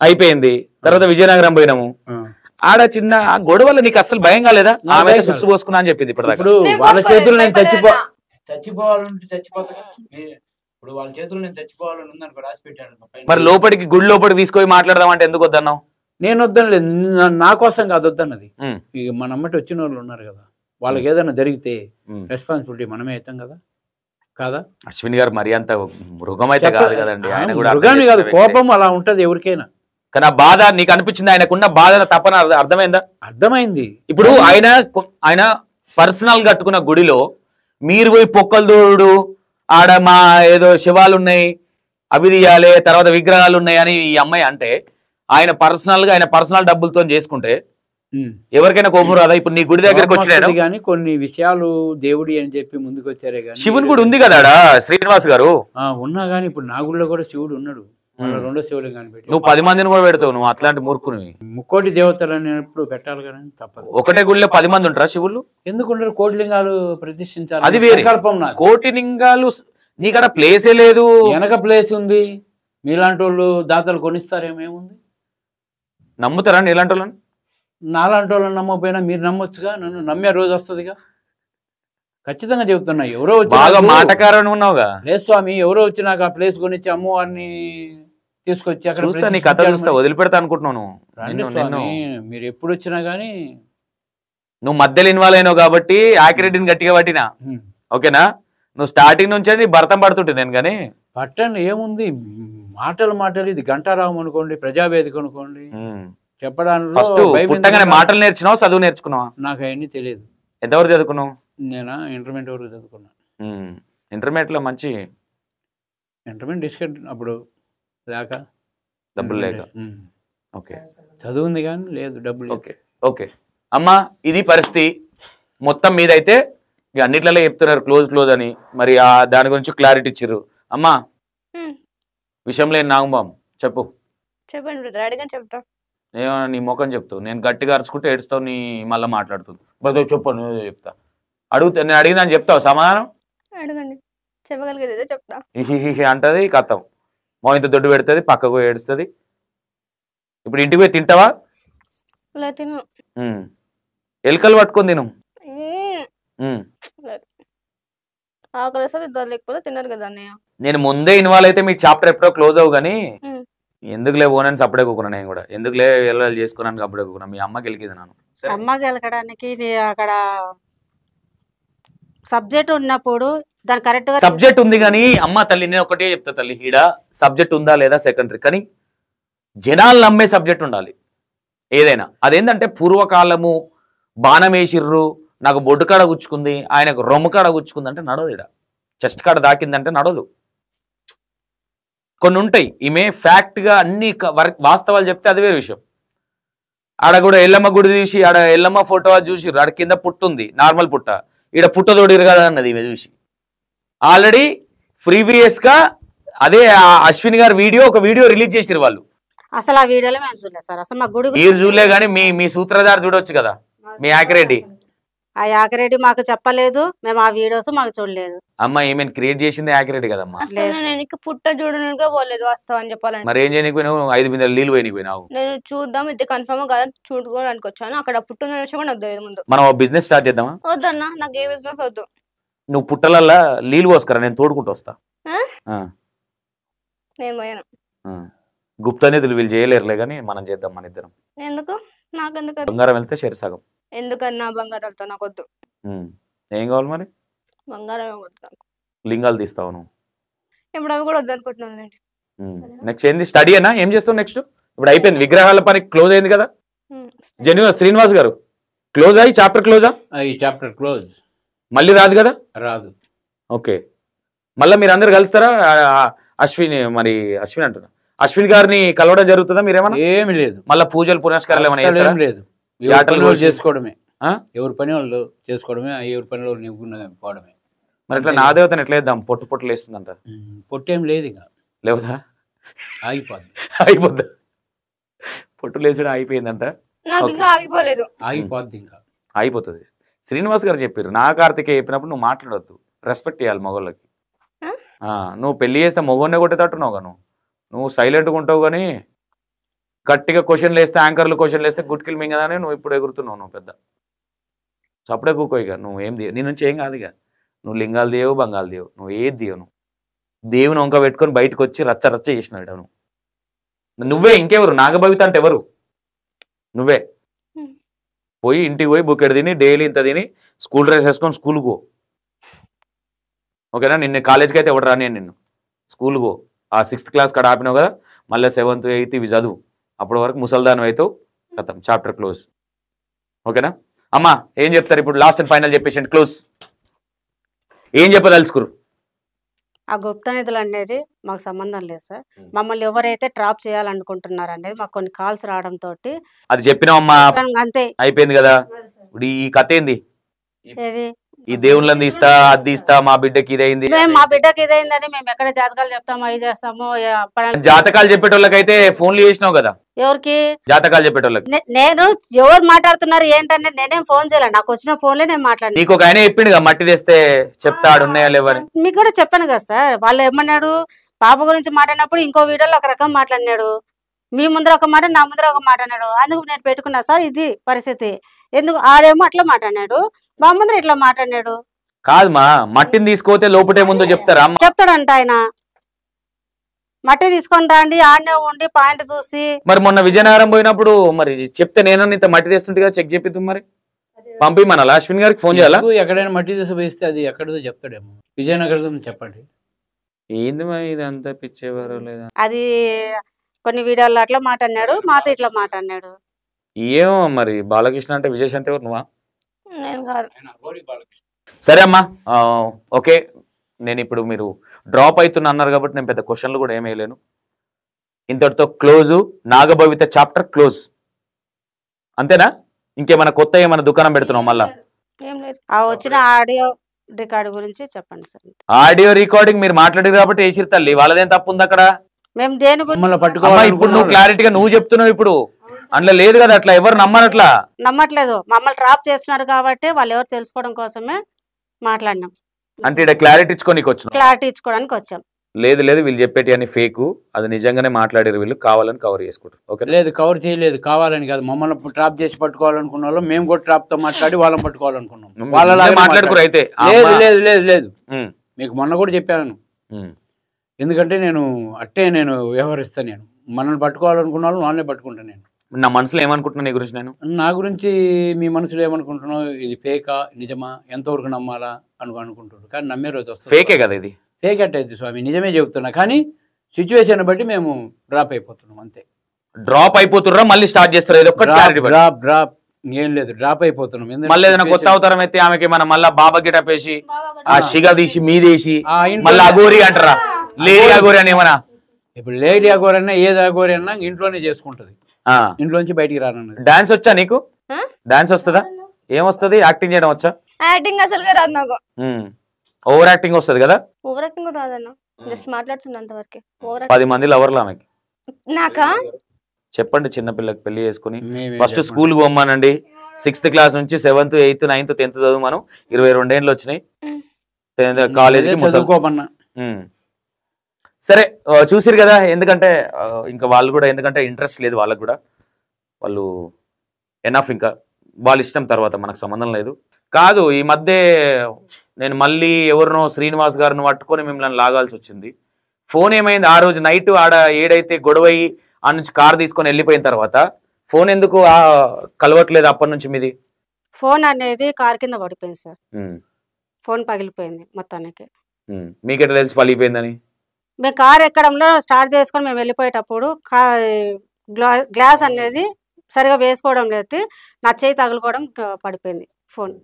అయిపోయింది. తర్వాత విజయనగరం పోయినాము, ఆడ చిన్న గొడవలు నీకు అసలు భయం కాలేదా? ఆమె సుస్సు పోసుకున్నా అని చెప్పింది. ఇప్పుడు వాళ్ళ చేతులు నేను చచ్చిపోవాలంటే చచ్చిపోతా. ఇప్పుడు వాళ్ళ చేతులు నేను చచ్చిపోవాలని ఉందనుకో, రాసి పెట్టాను. మరి లోపలికి గుడి లోపలికి తీసుకొని మాట్లాడదాం అంటే ఎందుకు వద్దన్నావు? నేను వద్దనలేదు, నా కోసం కాదు వద్దన్నది. ఇక మన అమ్మటి వచ్చిన వాళ్ళు ఉన్నారు కదా, వాళ్ళకి ఏదైనా జరిగితే రెస్పాన్సిబిలిటీ మనమే అవుతాం కదా. కాదా? అశ్విన్ గారు మరి అంత మృగం అయితే కాదు కదండి. ఆయన కూడా మృగాన్ని కాదు, కోపం అలా ఉంటది ఎవరికైనా. కానీ ఆ బాధ నీకు అనిపించింది, ఆయనకున్న బాధ తపన అర్థమైందా? అర్థమైంది. ఇప్పుడు ఆయన పర్సనల్ కట్టుకున్న గుడిలో మీరు పోయి పొక్కలు దూడు, ఆడ మా ఏదో శివాలు ఉన్నాయి అవి తీయాలి, తర్వాత విగ్రహాలు ఉన్నాయి అని ఈ అమ్మాయి అంటే, ఆయన పర్సనల్ డబ్బులతో చేసుకుంటే ఎవరికైనా కోపం రాదా? ఇప్పుడు నీ గుడి దగ్గరకు వచ్చిన కానీ కొన్ని విషయాలు దేవుడి అని చెప్పి ముందుకు వచ్చారే కానీ, శివుని గుడి ఉంది కదా శ్రీనివాస్ గారు. ఉన్నా కానీ ఇప్పుడు నా గుడిలో కూడా శివుడు ఉన్నాడు, రెండో శివుడు కానీ పెట్టి. నువ్వు 10 మందిని కూడా పెడతావు, నువ్వు అట్లాంటి మూర్ఖునివి. ముక్కోటి దేవతలు అనేప్పుడు పెట్టాలి కానీ తప్పదు. ఒకటే గుడిలో 10 మంది ఉంటారా శివుళ్ళు? ఎందుకుంటారు? కోటి లింగాలు ప్రతిష్ఠించాలి, అది వేరే కల్పం. కోటి లింగాలు నీకడ ప్లేసే లేదు, వెనక ప్లేస్ ఉంది. మీలాంటి వాళ్ళు దాతలు కొనిస్తారేమేముంది? నమ్ముతారా నీలాంటి వాళ్ళని? నాలాంటి వాళ్ళని నమ్మకపోయినా మీరు నమ్మొచ్చుగా, నన్ను నమ్మే రోజు వస్తుందిగా. ఖచ్చితంగా చెబుతున్నా. ఎవరో వచ్చి బాగా మాటకారని ఉన్నావుగా. లేదు స్వామి, ఎవరో వచ్చి నాకు ఆ ప్లేస్ కొనిచ్చి అమ్మవారిని తీసుకొచ్చి అక్కడ చూస్తా, నీ కథ చూస్తా, వదిలిపెడతా అనుకుంటున్నాను. మీరు ఎప్పుడు వచ్చినా గానీ నువ్వు మధ్యలో ఇన్వాల్వ్ అయినావు కాబట్టి యాక్రెడిని గట్టిగా పట్టినా, ఓకేనా? నువ్వు స్టార్టింగ్ నుంచి అని భర్తం పడుతుంటే నేను కానీ పట్టండి, ఏముంది మాటలు. ఇది గంటారావం అనుకోండి, ప్రజావేదిక అనుకోండి, చెప్పడానికి ఫస్ట్ పుట్టగానే మాటలు నేర్చినావా, చదువు నేర్చుకున్నావా? నాకు అవన్నీ తెలియదు. ఎంతవరకు చదువుకున్నావు? నేనా ఇంటర్మీడియట్ వరకు చదువుకున్నాను. ఇంటర్మీడియట్ లో మంచి ఇంటర్మీడియట్ డిస్కౌంట్ అప్పుడు లేక, డబ్బులు లేక. ఓకే, చదువు ఉంది కానీ లేదు డబ్బులు. ఓకే ఓకే అమ్మా, ఇది పరిస్థితి మొత్తం మీద. అయితే ఇక అన్నిట్లలో చెప్తున్నారు క్లోజ్ అని, మరి దాని గురించి క్లారిటీ ఇచ్చిర్రు. అమ్మా విషయంలో నాగబాం చెప్పు. చెప్పండి, చెప్తా. ఏమన్నా నీ ముఖం చెప్తావు, నేను గట్టిగా అరుచుకుంటే ఏడుస్తావు, నీ మళ్ళీ మాట్లాడుతుంది. చెప్పు, నువ్వు చెప్తా. నేను అడిగిందని చెప్తావు సమాధానం? అడగండి, చెప్పగలిగేది చెప్తా. అంటది, కథం మా ఇంత దొడ్డు పెడుతుంది, పక్కకు ఏడుస్తుంది. ఇప్పుడు ఇంటికి పోయి తింటావా? ఎలుకలు పట్టుకొని తిను. లేకపోతే తిన్నారు కదా అన్నయ్య. నేను ముందే ఇన్వాల్వ్ అయితే మీ చాప్టర్ ఎప్పుడో క్లోజ్ అవ్వు, కానీ ఎందుకులే పోనని సపడే కూకున్నా. నేను కూడా ఎందుకులే వెళ్ళాలి చేసుకున్నాను అప్పుడే కూకున్నా. మీ అమ్మకి వెళ్ళింది నాను. అమ్మ గెలకడానికి అక్కడ సబ్జెక్ట్ ఉన్నప్పుడు దాని కరెక్ట్ గా సబ్జెక్ట్ ఉంది కానీ అమ్మ తల్లి, నేను ఒకటే చెప్తా తల్లి, ఈడ సబ్జెక్ట్ ఉందా లేదా సెకండరీ, కానీ జనాలు నమ్మే సబ్జెక్ట్ ఉండాలి ఏదైనా. అదేంటంటే పూర్వకాలము బాణం వేసిర్రు, నాకు బొడ్డు కాడ గుచ్చుకుంది, ఆయనకు రొమ్ము కాడ గుచ్చుకుంది అంటే నడవదు. ఇక్కడ చెస్ట్ కాడ దాకిందంటే నడవదు. కొన్ని ఉంటాయి. ఈమె ఫ్యాక్ట్గా అన్ని వాస్తవాలు చెప్తే అది వేరే విషయం. ఆడ కూడా ఎల్లమ్మ గుడి తీసి ఆడ ఎల్లమ్మ ఫోటో చూసి ఆడ కింద పుట్టుంది, నార్మల్ పుట్ట, ఈడ పుట్టదోడిరు కదా అన్నది ఈమె చూసి. ఆల్రెడీ ప్రీవియస్గా అదే అశ్విన్ గారు ఒక వీడియో రిలీజ్ చేసిరు వాళ్ళు. అసలు ఆ వీడియోలో మేము చూడలేదు సార్. అసలు మా గుడి మీరు చూడలే కానీ మీ సూత్రధారి చూడొచ్చు కదా, మీ యాకిరెడ్డి. ఆ యాకిరెడ్డి మాకు చెప్పలేదు, మేము ఆ వీడియోస్ మాకు చూడలేదు. అమ్మ ఈమె క్రియేట్ చేసింది యాకిరెడ్డి కదమ్మా. నేను పుట్ట చూడడానికి పోలేదు వాస్తవం చెప్పాలంటే. మరి ఏం చేయడానికి పోయినావు? 5 బిందెలు నీళ్ళు పోయినావు. నేను చూద్దాం ఇది కన్ఫర్మ్ కదా చూడుకోవడానికి వచ్చాను. అక్కడ పుట్టిన విషయం కూడా నాకు తెలియదు ముందు. మనం బిజినెస్ స్టార్ట్ చేద్దామా? వద్దన్నా, నాకు ఏ బిజినెస్ వద్దు. నువ్వు పుట్టలల్లా నీళ్ళు పోసుకరా, నేను తోడుకుంటూ వస్తా. నేను పోయాను. గుప్త నిధులు వీళ్ళు చేయలేరులే కానీ మనం చేద్దాం మన ఇద్దరం. ఎందుకు? నాకెందుకు? బంగారం వెళ్తే షేర్ సగం. ఎందుకన్నా బంగారాలతో నాకు వద్దు. ఏం కావాలి మరి? బంగారం వద్దు నాకు. లింగాలు తీస్తావు నువ్వు? ఇప్పుడు అవి కూడా వద్దు అనుకుంటున్నాను. నెక్స్ట్ ఏంది? స్టడీ అయినా ఏం చేస్తావు నెక్స్ట్? ఇప్పుడు అయిపోయింది, విగ్రహాల పని క్లోజ్ అయింది కదా. జెన్యున్ శ్రీనివాస్ గారు క్లోజ్ అయ్యి చాప్టర్ క్లోజా? ఈ చాప్టర్ క్లోజ్. మళ్ళీ రాదు కదా? రాదు. ఓకే, మళ్ళీ మీరు అందరు కలుస్తారా? అశ్విన్ అంటున్నా, అశ్విన్ గారిని కలవడం జరుగుతుందా? మీరేమన్నా? ఏమి లేదు. మళ్ళీ పూజలు పునస్కారాలు ఏమైనా చేస్తారా? లేదు, చేసుకోవడమే. ఎవరి పని వాళ్ళు చేసుకోవడమే, ఎవరి పని వాళ్ళు పోవడమే. మరి ఇట్లా నా దేవతను ఎట్లా వేద్దాం? పొట్టులు వేస్తుందంట. పొట్టేం లేదు, ఇంకా లేవుదా? అయిపోద్ది. పొట్టులు వేసడం అయిపోయిందంట. ఆగిపోద్ది, ఇంకా అయిపోతుంది. శ్రీనివాస్ గారు చెప్పారు, నా కార్తికేయ చెప్పినప్పుడు నువ్వు మాట్లాడొద్దు, రెస్పెక్ట్ ఇవ్వాలి మగవాళ్ళకి. నువ్వు పెళ్లి చేస్తే మగవాడినే కొట్టేటట్టున్నావు గాను, నువ్వు సైలెంట్గా ఉంటావు కానీ గట్టిగా క్వశ్చన్లు వేస్తే, యాంకర్లు క్వశ్చన్లు వేస్తే గుట్కిలు మింగదానే నువ్వు ఇప్పుడు ఎగురుతున్నావు. నువ్వు పెద్ద చప్పుడే కూకోయిగా, నువ్వు ఏం నీ నుంచి ఏం కాదు ఇక. నువ్వు లింగాలు దేవు, బంగాలు దేవు, నువ్వు ఏది దేవు. నువ్వు దేవుని వంక పెట్టుకొని బయటకు వచ్చి రచ్చ రచ్చ చేసినాడు నువ్వే. ఇంకెవరు? నాగభవిత అంటే ఎవరు? నువ్వే. పోయి ఇంటికి పోయి బుక్కెడు తిని డైలీ ఇంత తిని స్కూల్ డ్రెస్ వేసుకొని స్కూల్కి పో, ఓకేనా? నిన్ను కాలేజ్కి అయితే ఎవడు రాని, నిన్ను స్కూల్కి పో. ఆ 6th క్లాస్ కాడ ఆపినావు కదా, మళ్ళీ 7th 8th ఇవి చదువు. అప్పటి వరకు ముసల్దానం అవుతావు, కథం, చాప్టర్ క్లోజ్. ఓకేనా అమ్మా? ఏం చెప్తారు ఇప్పుడు? లాస్ట్ అండ్ ఫైనల్ చెప్పేసి క్లోజ్. ఏం చెప్పదలుచుకురు? ఆ గుప్త నిధులు అనేది మాకు సంబంధం లేదు సార్. మమ్మల్ని ఎవరైతే ట్రాప్ చేయాలనుకుంటున్నారు అనేది మాకు కొన్ని కాల్స్ రావడం తోటి అది చెప్పినావమ్మా, అంతే అయిపోయింది కదా. ఇప్పుడు ఈ కథ ఏంది? ఏది ఈ దేవుళ్ళని తీస్తా, అది తీస్తా, మా బిడ్డకి ఇదైంది, మా బిడ్డకి ఇదైందని మేము ఎక్కడ జాతకాలు చెప్తాము, అవి చేస్తాము. జాతకాలు చెప్పేటోళ్ళకైతే ఫోన్లు చేసినావు కదా. ఎవరికి జాతకాలు చెప్పేటోళ్ళకి? నేను ఎవరు మాట్లాడుతున్నారు ఏంటంటే నేనేం ఫోన్ చేయాలి, నాకు వచ్చిన ఫోన్లే నేను మాట్లాడి. నీకు ఒక ఆయన చెప్పిండు కదా మట్టి తెస్తే చెప్తాడు ఉన్నాయా లేవని. మీకు కూడా చెప్పాను కదా సార్. వాళ్ళు ఏమన్నాడు, పాప గురించి మాట్లాడినప్పుడు ఇంకో వీడియోలో ఒక రకం మాట్లాడినాడు, మీ ముందర ఒక మాట, నా ముందర ఒక మాట అన్నాడు. అందుకు నేను పెట్టుకున్నా సార్, ఇది పరిస్థితి. ఎందుకు ఆడేమో అట్లా మాట్లాడినాడు, మా ముందర ఇట్లా మాట్లాడినాడు. కాదు మా మట్టిని తీసుకోతే లోపటే ముందు చెప్తారా? చెప్తాడంట ఆయన. మట్టి తీసుకొని రండి, ఆడనే ఉండి పాయింట్ చూసి. మరి మొన్న విజయనగరం పోయినప్పుడు మరి చెప్తే నేనన్నా ఇంత మట్టి తెస్తుంటే చెక్ చేపిద్దాం. మరి పంపి మన అశ్విన్ గారికి ఫోన్ చేయాలా? ఎక్కడైనా మట్టి తీసి వేస్తే అది ఎక్కడో చెప్తాడేమో. విజయనగరం చెప్పండి. ఏంది మరి ఇదంతా పిచ్చేవారు లేదా? అది కొన్ని వీడియోల్లో అట్లా మాట్లాడినాడు, మాతో ఇట్లా మాట్లాడినాడు. ఏమో మరి బాలకృష్ణ అంటే విజయశాంతి ఎవరు? నువ్వా? సరే అమ్మా, ఓకే. నేను ఇప్పుడు మీరు డ్రాప్ అవుతున్నా అన్నారు కాబట్టి నేను పెద్ద క్వశ్చన్లు కూడా ఏమీ వేయలేను. ఇంతటితో క్లోజు. నాగభవిత చాప్టర్ క్లోజ్, అంతేనా? ఇంకేమైనా కొత్త ఏమైనా దుకాణం పెడుతున్నావు మళ్ళా? వచ్చిన ఆడియో రికార్డు గురించి చెప్పండి సార్. ఆడియో రికార్డింగ్ మీరు మాట్లాడారు కాబట్టి వేసిరు తల్లి, వాళ్ళదేం తప్పు ఉంది అక్కడ? మేము దేని గురించి ఇప్పుడు నువ్వు క్లారిటీగా నువ్వు చెప్తున్నావు. ఇప్పుడు అందులో లేదు కదా, అట్లా ఎవరు నమ్మనట్లా. నమ్మట్లేదు, మమ్మల్ని డ్రాప్ చేస్తున్నారు కాబట్టి వాళ్ళు ఎవరు తెలుసుకోవడం కోసమే మాట్లాడినాం. అంటే ఇక్కడ క్లారిటీ ఇచ్చుకోనికి వచ్చాం. క్లారిటీ ఇచ్చుకోవడానికి వచ్చాం. లేదు వీళ్ళు చెప్పేటి అని ఫేక్, అది నిజంగానే మాట్లాడారు వీళ్ళు, కావాలని కవర్ చేసుకుంటారు. ఓకే, లేదు కవర్ చేయలేదు, కావాలని కాదు. మమ్మల్ని ట్రాప్ చేసి పట్టుకోవాలనుకున్న వాళ్ళు మేము కూడా ట్రాప్ తో మాట్లాడి వాళ్ళని పట్టుకోవాలనుకున్నాం. వాళ్ళ మాట్లాడుకోరు అయితే. లేదు లేదు లేదు, మీకు మొన్న కూడా చెప్పాను. ఎందుకంటే నేను వ్యవహరిస్తాను. నేను మనల్ని పట్టుకోవాలనుకున్న వాళ్ళు వాళ్ళనే పట్టుకుంటాను. నేను నా మనసులో ఏమనుకుంటున్నా నీ గురించి? నా గురించి మీ మనసులో ఏమనుకుంటున్నావు? ఇది ఫేకా నిజమా, ఎంతవరకు నమ్మాలా అనుకుంటున్నాడు. కానీ నమ్మే రోజు వస్తుంది. ఫేకే కదా ఇది? ఫేక్ అట్టయితే స్వామి, నిజమే చెబుతున్నా. కానీ సిచ్యువేషన్ బట్టి మేము డ్రాప్ అయిపోతున్నాం, అంతే. డ్రాప్ అయిపోతుర్రా మళ్ళీ స్టార్ట్ చేస్తారు? డ్రాప్ ఏం లేదు, డ్రాప్ అయిపోతున్నాం. ఎందుకంటే మళ్ళీ ఏదైనా కొత్త అవతారం అయితే ఆమెకి మనం మళ్ళీ బాబా గిటప్ వేసి ఆ షిగ తీసి మీదేసి ఆ ఇంట్లో మళ్ళీ అగోరి అంటారా, లేడీ అగోరి అని ఏమన్నా? ఇప్పుడు లేడీ అగోరి అన్నా ఏది అగోరి అన్నా ఇంట్లోనే చేసుకుంటది, ఇంట్లోంచి బయటికి రానన్నది. డాన్స్ వచ్చా నీకు? డాన్స్ వస్తుందా? ఏమొస్తుంది? యాక్టింగ్ చేయడం వచ్చా? యాక్టింగ్ అసలుగా రాదు నాకు. ఓవర్ యాక్టింగ్ వస్తుంది కదా? ఓవర్ యాక్టింగ్ కూడా రాదన్న, జస్ట్ మాట్లాడుతున్నా అంతవరకే. 10 మంది లవర్లు ఆమెకి. నాకా? చెప్పండి, చిన్నపిల్లకి పెళ్లి చేసుకుని మేమే ఫస్ట్ స్కూల్ పోమ్మానండి. 6th క్లాస్ నుంచి 7th 8th 9th 10th చదువు. మనం 22 ఏళ్ళు వచ్చినాయి కాలేజీకి. చదువుకోమన్నా. సరే చూసిరు కదా, ఎందుకంటే ఇంకా వాళ్ళు కూడా ఎందుకంటే ఇంట్రెస్ట్ లేదు వాళ్ళకు కూడా, వాళ్ళు ఎనఫ్, ఇంకా వాళ్ళ ఇష్టం, తర్వాత మనకు సంబంధం లేదు. కాదు, ఈ మధ్య నేను మళ్ళీ ఎవరినో శ్రీనివాస్ గారిని పట్టుకొని మిమ్మల్ని లాగాల్సి వచ్చింది. ఫోన్ ఏమైంది? ఆ రోజు నైట్ ఆడ ఏడైతే గొడవయి ఆ నుంచి కార్ తీసుకొని వెళ్ళిపోయిన తర్వాత ఫోన్ ఎందుకు కలవట్లేదు అప్పటి నుంచి మీది? ఫోన్ అనేది కార్ కింద పడిపోయింది సార్, ఫోన్ పగిలిపోయింది మొత్తానికి. మీకెట్లా తెలిసి పగిలిపోయిందని? మేము కార్ ఎక్కడంలో స్టార్ట్ చేసుకొని మేము వెళ్ళిపోయేటప్పుడు గ్లాస్ అనేది సరిగా వేసుకోవడం లేదు, నా చేయి తగులుకోవడం పడిపోయింది ఫోన్.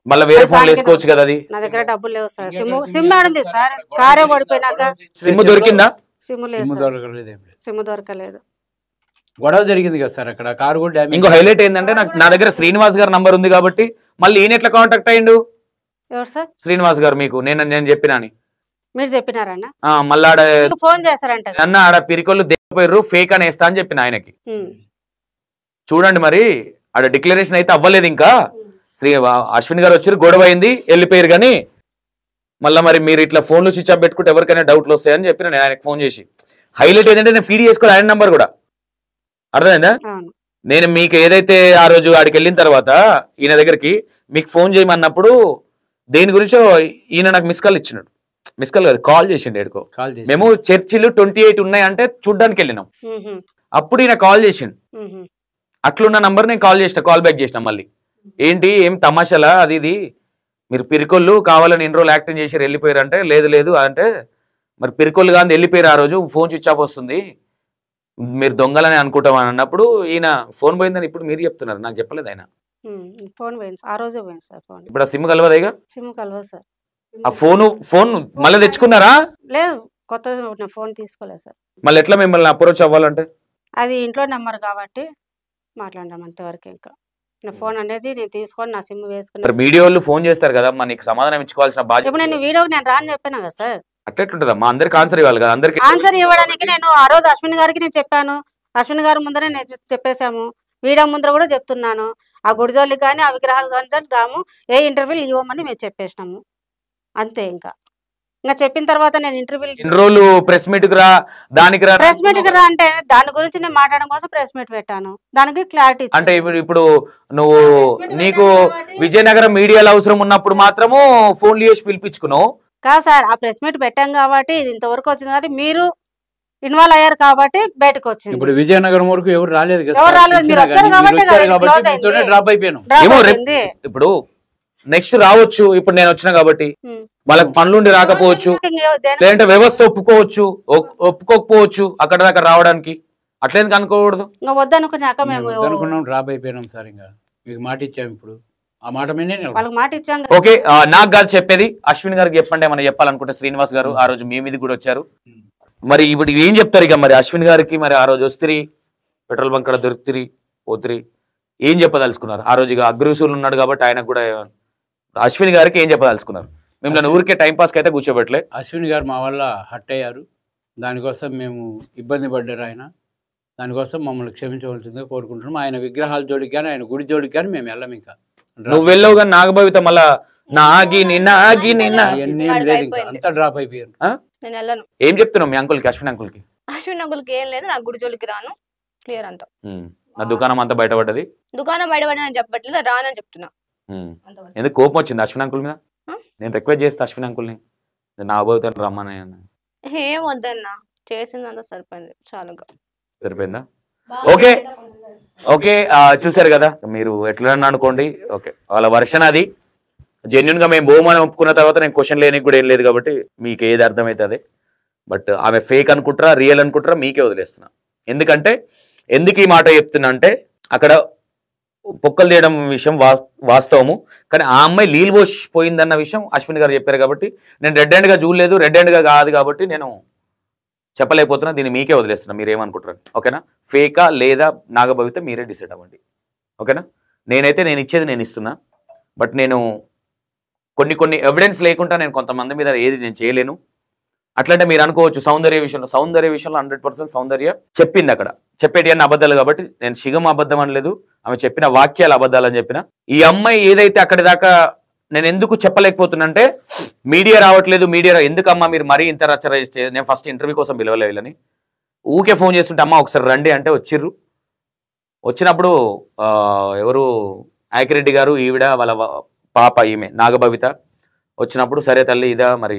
మళ్ళీ వేరే ఫోన్ వేసుకోవచ్చు కదా? అది నా దగ్గర డబ్బులు లేవు సార్, సిమ్ ఆడింది సార్, కారే పడిపోయినాక. సిమ్ దొరికిందా? సిమ్ లేదు, సిమ్ దొరకలేదు. గొడవ జరిగింది కదా సార్ అక్కడ, కారు కూడా డ్యామేజ్. ఇంకో హైలైట్ ఏంటంటే నా దగ్గర శ్రీనివాస్ గారి నంబర్ ఉంది కాబట్టి మళ్ళీ ఈయన ఎట్లా కాంటాక్ట్ అయ్యిండు? ఎవరు సార్? శ్రీనివాస్ గారు మీకు నేను చెప్పినా అని మీరు చెప్పినారన్నా? మళ్ళీ ఆడ ఫోన్ చేశారంట అన్న, ఆడ పిరికొల్లు దిగిపోయారు, ఫేక్ అని వేస్తా అని చెప్పిన ఆయనకి. చూడండి మరి, ఆడ డిక్లరేషన్ అయితే అవ్వలేదు ఇంకా. అశ్విన్ గారు వచ్చారు, గొడవ అయింది, వెళ్ళిపోయారు. కానీ మళ్ళీ మరి మీరు ఇట్లా ఫోన్లు స్విచ్ ఆఫ్ పెట్టుకుంటే ఎవరికైనా డౌట్లు వస్తాయని చెప్పిన నేను ఆయనకు ఫోన్ చేసి. హైలైట్ ఏంటంటే నేను ఫీడ్ చేసుకోవాలి ఆయన నంబర్ కూడా, అర్థమైందా? నేను మీకు ఏదైతే ఆ రోజు ఆడికి వెళ్ళిన తర్వాత ఈయన దగ్గరికి మీకు ఫోన్ చేయమన్నప్పుడు దేని గురించో ఈయన నాకు మిస్ కాల్ ఇచ్చినాడు. మిస్ కాల్ కాదు, కాల్ చేసిండు ఎడుకో. మేము చర్చిలు 28 ఉన్నాయంటే చూడ్డానికి వెళ్ళినాం, అప్పుడు ఈయన కాల్ చేసిండు. అట్లున్న నంబర్ నేను కాల్ చేసిన, కాల్ బ్యాక్ చేసిన. మళ్ళీ ఏంటి ఏం తమాషాలా అది ఇది, మీరు పిరికొల్లు కావాలని ఇన్ని రోజులు యాక్టింగ్ చేసి వెళ్ళిపోయారు అంటే, లేదు లేదు అంటే, మరి పిరికొల్లు కానీ వెళ్ళిపోయారు ఆ రోజు, ఫోన్ స్విచ్ ఆఫ్ వస్తుంది, మీరు దొంగలని అనుకుంటాం అని అన్నప్పుడు ఈయన ఫోన్ పోయిందని ఇప్పుడు మీరు చెప్తున్నారు, నాకు చెప్పలేదు ఆయన. ఫోన్ పోయింది ఆ రోజే పోయింది సార్ ఫోన్. ఇప్పుడు ఆ సిమ్ కలవదేగా? సిమ్ కలవదు సార్. ఆ ఫోన్ మళ్ళీ తెచ్చుకున్నారా? లేదు, కొత్త ఫోన్ తీసుకోలేదు సార్. మళ్ళీ ఎట్లా మిమ్మల్ని అప్రోచ్ అవ్వాలంటే? అది ఇంట్లో నెంబర్ కాబట్టి మాట్లాడడం అంతవరకు. ఇంకా నా ఫోన్ అనేది నేను తీసుకొని నా సిమ్ వేసుకుని మీడియా వాళ్ళు ఫోన్ చేస్తారు కదా, నీకు సమాధానం ఇచ్చుకోవాల్సిన బాధ్యత. ఇప్పుడు నేను వీడియోకి నేను రాని చెప్పాను కదా సార్. అట్లెట్లుంటదమ్మా, అందరికి ఆన్సర్ ఇవ్వాలి కదా. అందరికి ఆన్సర్ ఇవ్వడానికి నేను ఆ రోజు అశ్విన్ గారికి నేను చెప్పాను, అశ్విన్ గారి ముందరే నేను చెప్పేశాము, వీడియో ముందర కూడా చెప్తున్నాను. ఆ గుడిజోళ్ళకి కానీ ఆ విగ్రహాలు కానీ రాము, ఏ ఇంటర్వ్యూలు ఇవ్వమని మేము చెప్పేసినాము అంతే. ఇంకా చెప్పిన తర్వాత నేను ఇంటర్వ్యూలు ప్రెస్ మీట్ రా, దానికి రా, ప్రెస్ మీట్ రా అంటే దాని గురించి నేను మాట్లాడడం కోసం ప్రెస్ మీట్ పెట్టాను, దానికి క్లారిటీ అంటే ఇప్పుడు నువ్వు నీకు విజయనగరం మీడియాలో అవసరం ఉన్నప్పుడు మాత్రము ఫోన్లు చేసి పిలిపించుకున్నావు కాదు సార్. ఆ ప్రెస్ మీట్ పెట్టాం కాబట్టి ఇది ఇంతవరకు వచ్చింది కాబట్టి మీరు ఇన్వాల్వ్ అయ్యారు కాబట్టి బయటకు వచ్చింది. ఇప్పుడు విజయనగరం వరకు ఎవరు రాలేదు కదా, ఎవరు రాలేదు, మీరు వచ్చారు కాబట్టి డ్రాప్ అయిపోయాను. ఇప్పుడు నెక్స్ట్ రావచ్చు, ఇప్పుడు నేను వచ్చిన కాబట్టి వాళ్ళకి పనులుండి రాకపోవచ్చు, లేదంటే వ్యవస్థ ఒప్పుకోకపోవచ్చు అక్కడ దాకా రావడానికి. అట్లేందుకు అనుకోకూడదు? వద్దనుకున్నాక మేము అనుకున్నాం, డ్రాప్ అయిపోయినాం సార్. ఇంకా మీకు మాట ఇచ్చాము, ఇప్పుడు ఆ మాట మీద వాళ్ళకి మాట ఇచ్చాం. ఓకే, నాకు కాదు చెప్పేది, అశ్విన్ గారికి చెప్పండి ఏమన్నా చెప్పాలనుకుంటే. శ్రీనివాస్ గారు ఆ రోజు మీ మీద కూడా వచ్చారు, మరి ఇప్పుడు ఏం చెప్తారు ఇక? మరి అశ్విన్ గారికి మరి ఆ రోజు వస్తిరి, పెట్రోల్ బంక్ కూడా దొరుకుతిరి పోతిరి, ఏం చెప్పదలుచుకున్నారు? ఆ రోజు ఇక అగ్రసూలు ఉన్నాడు కాబట్టి ఆయనకు కూడా అశ్విన్ గారికి ఏం చెప్పదలుచుకున్నారు? మిమ్మల్ని ఊరికే టైంపాస్కి అయితే కూర్చోబెట్టలే. అశ్విన్ గారు మా వల్ల హట్ అయ్యారు, దానికోసం మేము ఇబ్బంది పడ్డారు ఆయన, దానికోసం మమ్మల్ని క్షమించవలసిందిగా కోరుకుంటున్నాం. ఆయన విగ్రహాల జోడికి కానీ ఆయన గుడి జోడికి కానీ మేము వెళ్ళాం. ఇంకా నువ్వు వెళ్ళవు కానీ నాగభవిత మళ్ళా నాగి నిన్నాగి నిన్న అంతా డ్రాప్ అయిపోయారు. ఏం చెప్తున్నావు మీ అంకుల్కి, అశ్విన్ అంకుల్కి? అశ్విన్ అంకుల్కి ఏం లేదు, నాకు గుడి జోలికి రాను, క్లియర్ అంతా. నా దుకాణం అంతా బయటపడ్డది, దుకాణం బయటపడని చెప్పట్లేదు, రానని చెప్తున్నా. ఎందుకు కోపం వచ్చింది అశ్విన్ అంకుల్ మీద? నేను రిక్వెస్ట్ చేస్తా అశ్విన్ అంకుల్ని, నా అభవుతాను రమ్మని. ఏం వద్దన్నా, చేసిందంతా సరిపోయింది, చాలుగా సరిపోయిందా? ఓకే ఓకే, చూసారు కదా మీరు, ఎట్లా అనుకోండి. ఓకే, వాళ్ళ వర్షన్ అది జెన్యున్ గా మేము బోమని ఒప్పుకున్న తర్వాత నేను క్వశ్చన్ లేనికి కూడా ఏం లేదు కాబట్టి మీకు ఏది అర్థమవుతుంది. బట్ ఆమె ఫేక్ అనుకుంటారా రియల్ అనుకుంటారా మీకే వదిలేస్తున్నా. ఎందుకంటే ఎందుకు ఈ మాట చెప్తున్నా అంటే, అక్కడ పొక్కలు తీయడం విషయం వాస్తవము. కానీ ఆ అమ్మాయి నీళ్ళు పోయిందన్న విషయం అశ్విన్ గారు చెప్పారు కాబట్టి నేను రెడ్ హ్యాండ్గా చూడలేదు, రెడ్ హ్యాండ్గా కాదు కాబట్టి నేను చెప్పలేకపోతున్నా. దీన్ని మీకే వదిలేస్తున్నా, మీరు ఏమనుకుంటారు? ఓకేనా? ఫేకా లేదా నాగభవిత మీరే డిసైడ్ అవ్వండి. ఓకేనా? నేను ఇచ్చేది నేను ఇస్తున్నా. బట్ నేను కొన్ని ఎవిడెన్స్ లేకుండా నేను కొంతమంది మీద ఏది నేను చేయలేను. అట్లంటే మీరు అనుకోవచ్చు సౌందర్య విషయంలో 100% సౌందర్య చెప్పింది, అక్కడ చెప్పేటి అన్ని అబద్ధాలు కాబట్టి నేను శిగం అబద్ధం అనలేదు, ఆమె చెప్పిన వాక్యాలు అబద్ధాలు అని చెప్పిన. ఈ అమ్మాయి ఏదైతే అక్కడి దాకా నేను ఎందుకు చెప్పలేకపోతున్నంటే మీడియా రావట్లేదు, మీడియా ఎందుకమ్మా మీరు మరీ ఇంత రచ్చర చేస్తే, నేను ఫస్ట్ ఇంటర్వ్యూ కోసం పిలవలే వీళ్ళని, ఊకే ఫోన్ చేస్తుంటే అమ్మ ఒకసారి రండి అంటే వచ్చిర్రు. వచ్చినప్పుడు ఎవరు ఆకిరెడ్డి గారు, ఈవిడ వాళ్ళ పాప ఈమె నాగభవిత వచ్చినప్పుడు సరే తల్లి ఇదా మరి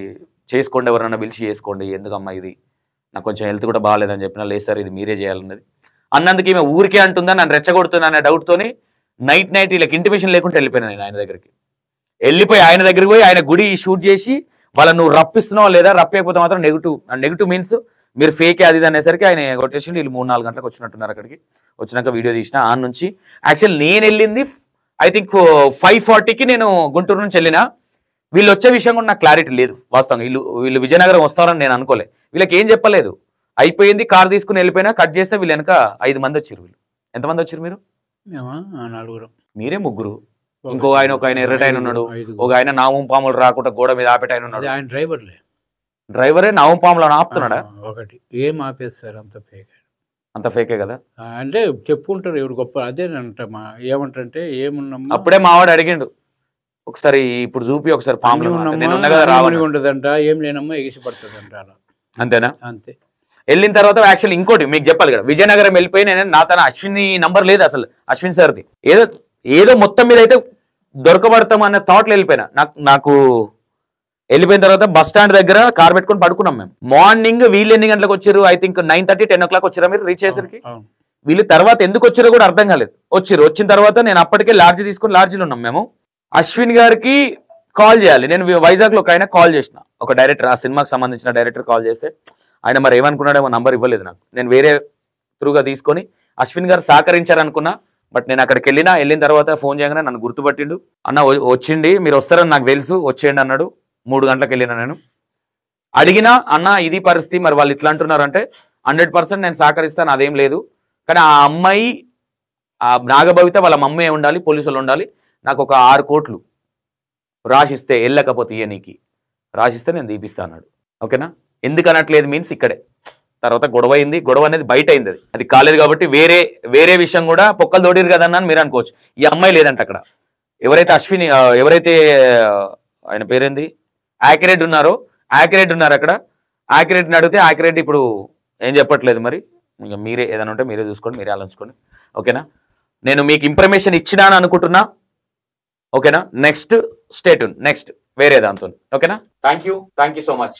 చేసుకోండి, ఎవరన్నా పిలిచి చేసుకోండి, ఎందుకమ్మా ఇది నాకు కొంచెం హెల్త్ కూడా బాగాలేదని చెప్పినా, లేదు సార్ ఇది మీరే చేయాలన్నది అన్నందుకు ఈమె ఊరికే అంటుందా, నన్ను రెచ్చగొడుతున్నా అనే డౌట్తోని నైట్ వీళ్ళకి ఇంటిమేషన్ లేకుండా వెళ్ళిపోయినా నేను ఆయన దగ్గరికి. వెళ్ళిపోయి ఆయన దగ్గరికి పోయి ఆయన గుడి షూట్ చేసి వాళ్ళ నువ్వు రప్పిస్తున్నావు లేదా, రప్పకపోతే మాత్రం నెగిటివ్ మీన్స్ మీరు ఫేక్ అది ఇది అనేసరికి ఆయన కొట్టేసి వీళ్ళు 3-4 గంటలకు వచ్చినట్టున్నారు. అక్కడికి వచ్చినాక వీడియో తీసిన ఆ నుంచి యాక్చువల్ నేను వెళ్ళింది ఐ థింక్ 5:40కి నేను గుంటూరు నుంచి వెళ్ళినా. వీళ్ళు వచ్చే విషయం కూడా నాకు క్లారిటీ లేదు వాస్తవంగా. వీళ్ళు విజయనగరం వస్తారని నేను అనుకోలే, వీళ్ళకి ఏం చెప్పలేదు. అయిపోయింది, కార్ తీసుకుని వెళ్ళిపోయినా, కట్ చేస్తే వీళ్ళు వెనక 5 మంది వచ్చారు. వీళ్ళు ఎంతమంది వచ్చారు? మీరు 4. మీరే 3. ఇంకో ఆయన ఒక ఆయన ఎర్రటైన ఉన్నాడు, ఒక ఆయన నామం పాములు రాకుండా గోడ మీద ఆపేటాయన ఉన్నాడు. ఆయన డ్రైవరే నామం పాములను ఆపుతున్నాడా? ఒకటి ఏం ఆపేస్తారు, అంత ఫేకే కదా. అంటే చెప్పుకుంటారు ఎవరు గొప్ప అదేనంట. ఏమంటారంటే ఏమున్నాము అప్పుడే మావాడు అడిగిండు ఒకసారి ఇప్పుడు చూపి ఒకసారి పాములు ఉండదంట, ఏం లేనమ్మా ఎగిసి పడుతుందంట. అలా అంతేనా? అంతే. వెళ్ళిన తర్వాత యాక్చువల్ ఇంకోటి మీకు చెప్పాలి కదా, విజయనగరం వెళ్ళిపోయి నేను నా తన అశ్విన్ నంబర్ లేదు అసలు, అశ్విన్ సార్ది. ఏదో మొత్తం మీద అయితే దొరకబడతాం అనే థాట్లో వెళ్ళిపోయినా. నాకు వెళ్ళిపోయిన తర్వాత బస్ స్టాండ్ దగ్గర కార్ పెట్టుకొని పడుకున్నాం మేము. మార్నింగ్ వీళ్ళు ఎన్ని గంటలకు వచ్చారు? ఐ థింక్ 9:30-10 o'clock వచ్చారా మీరు రీచ్ అయ్యేసరికి? వీళ్ళు తర్వాత ఎందుకు వచ్చారో కూడా అర్థం కాలేదు. వచ్చిన తర్వాత నేను అప్పటికే లాడ్జ్ తీసుకుని లాడ్జ్లో ఉన్నాం మేము. అశ్విన్ గారికి కాల్ చేయాలి, నేను వైజాగ్లో ఒక ఆయన కాల్ చేసిన, ఒక డైరెక్టర్, ఆ సినిమాకి సంబంధించిన డైరెక్టర్ కాల్ చేస్తే ఆయన మరి ఏమనుకున్నాడేమో నంబర్ ఇవ్వలేదు నాకు. నేను వేరే త్రూగా తీసుకొని అశ్విన్ గారు సహకరించారనుకున్నా. బట్ నేను అక్కడికి వెళ్ళిన తర్వాత ఫోన్ చేయగానే నన్ను గుర్తుపట్టిండు. అన్న వచ్చిండి, మీరు వస్తారని నాకు తెలుసు, వచ్చేయండి అన్నాడు. 3 గంటలకు వెళ్ళినా. నేను అడిగినా అన్న ఇది పరిస్థితి, మరి వాళ్ళు ఇట్లా అంటున్నారంటే 100% నేను సహకరిస్తాను, అదేం లేదు. కానీ ఆ అమ్మాయి ఆ నాగభవిత వాళ్ళ మమ్మీ ఉండాలి, పోలీసులు ఉండాలి, నాకు ఒక 6 కోట్లు రాసిస్తే వెళ్ళకపోతే ఇయనీకి రాసిస్తే నేను తీపిస్తా అన్నాడు. ఓకేనా? ఎందుకు అనట్లేదు మీన్స్ ఇక్కడే తర్వాత గొడవ అయింది. గొడవ అనేది బయట అయింది, అది కాలేదు కాబట్టి వేరే విషయం కూడా పొక్కలు తోడిరు కదన్నా మీరు అనుకోవచ్చు. ఈ అమ్మాయి లేదంట అక్కడ. ఎవరైతే ఎవరైతే ఆయన పేరేంది ఆకిరెడ్డి ఉన్నారు అక్కడ. ఆకిరెడ్డిని అడిగితే ఆకిరెడ్డి ఇప్పుడు ఏం చెప్పట్లేదు. మరి ఇంకా మీరే ఏదైనా ఉంటే మీరే చూసుకోండి, మీరే ఆలోచించుకోండి. ఓకేనా? నేను మీకు ఇన్ఫర్మేషన్ ఇచ్చినాను అనుకుంటున్నా. ఓకేనా? నెక్స్ట్ స్టే ట్యూన్, నెక్స్ట్ వేరే దాంతో. ఓకేనా? Thank you so much.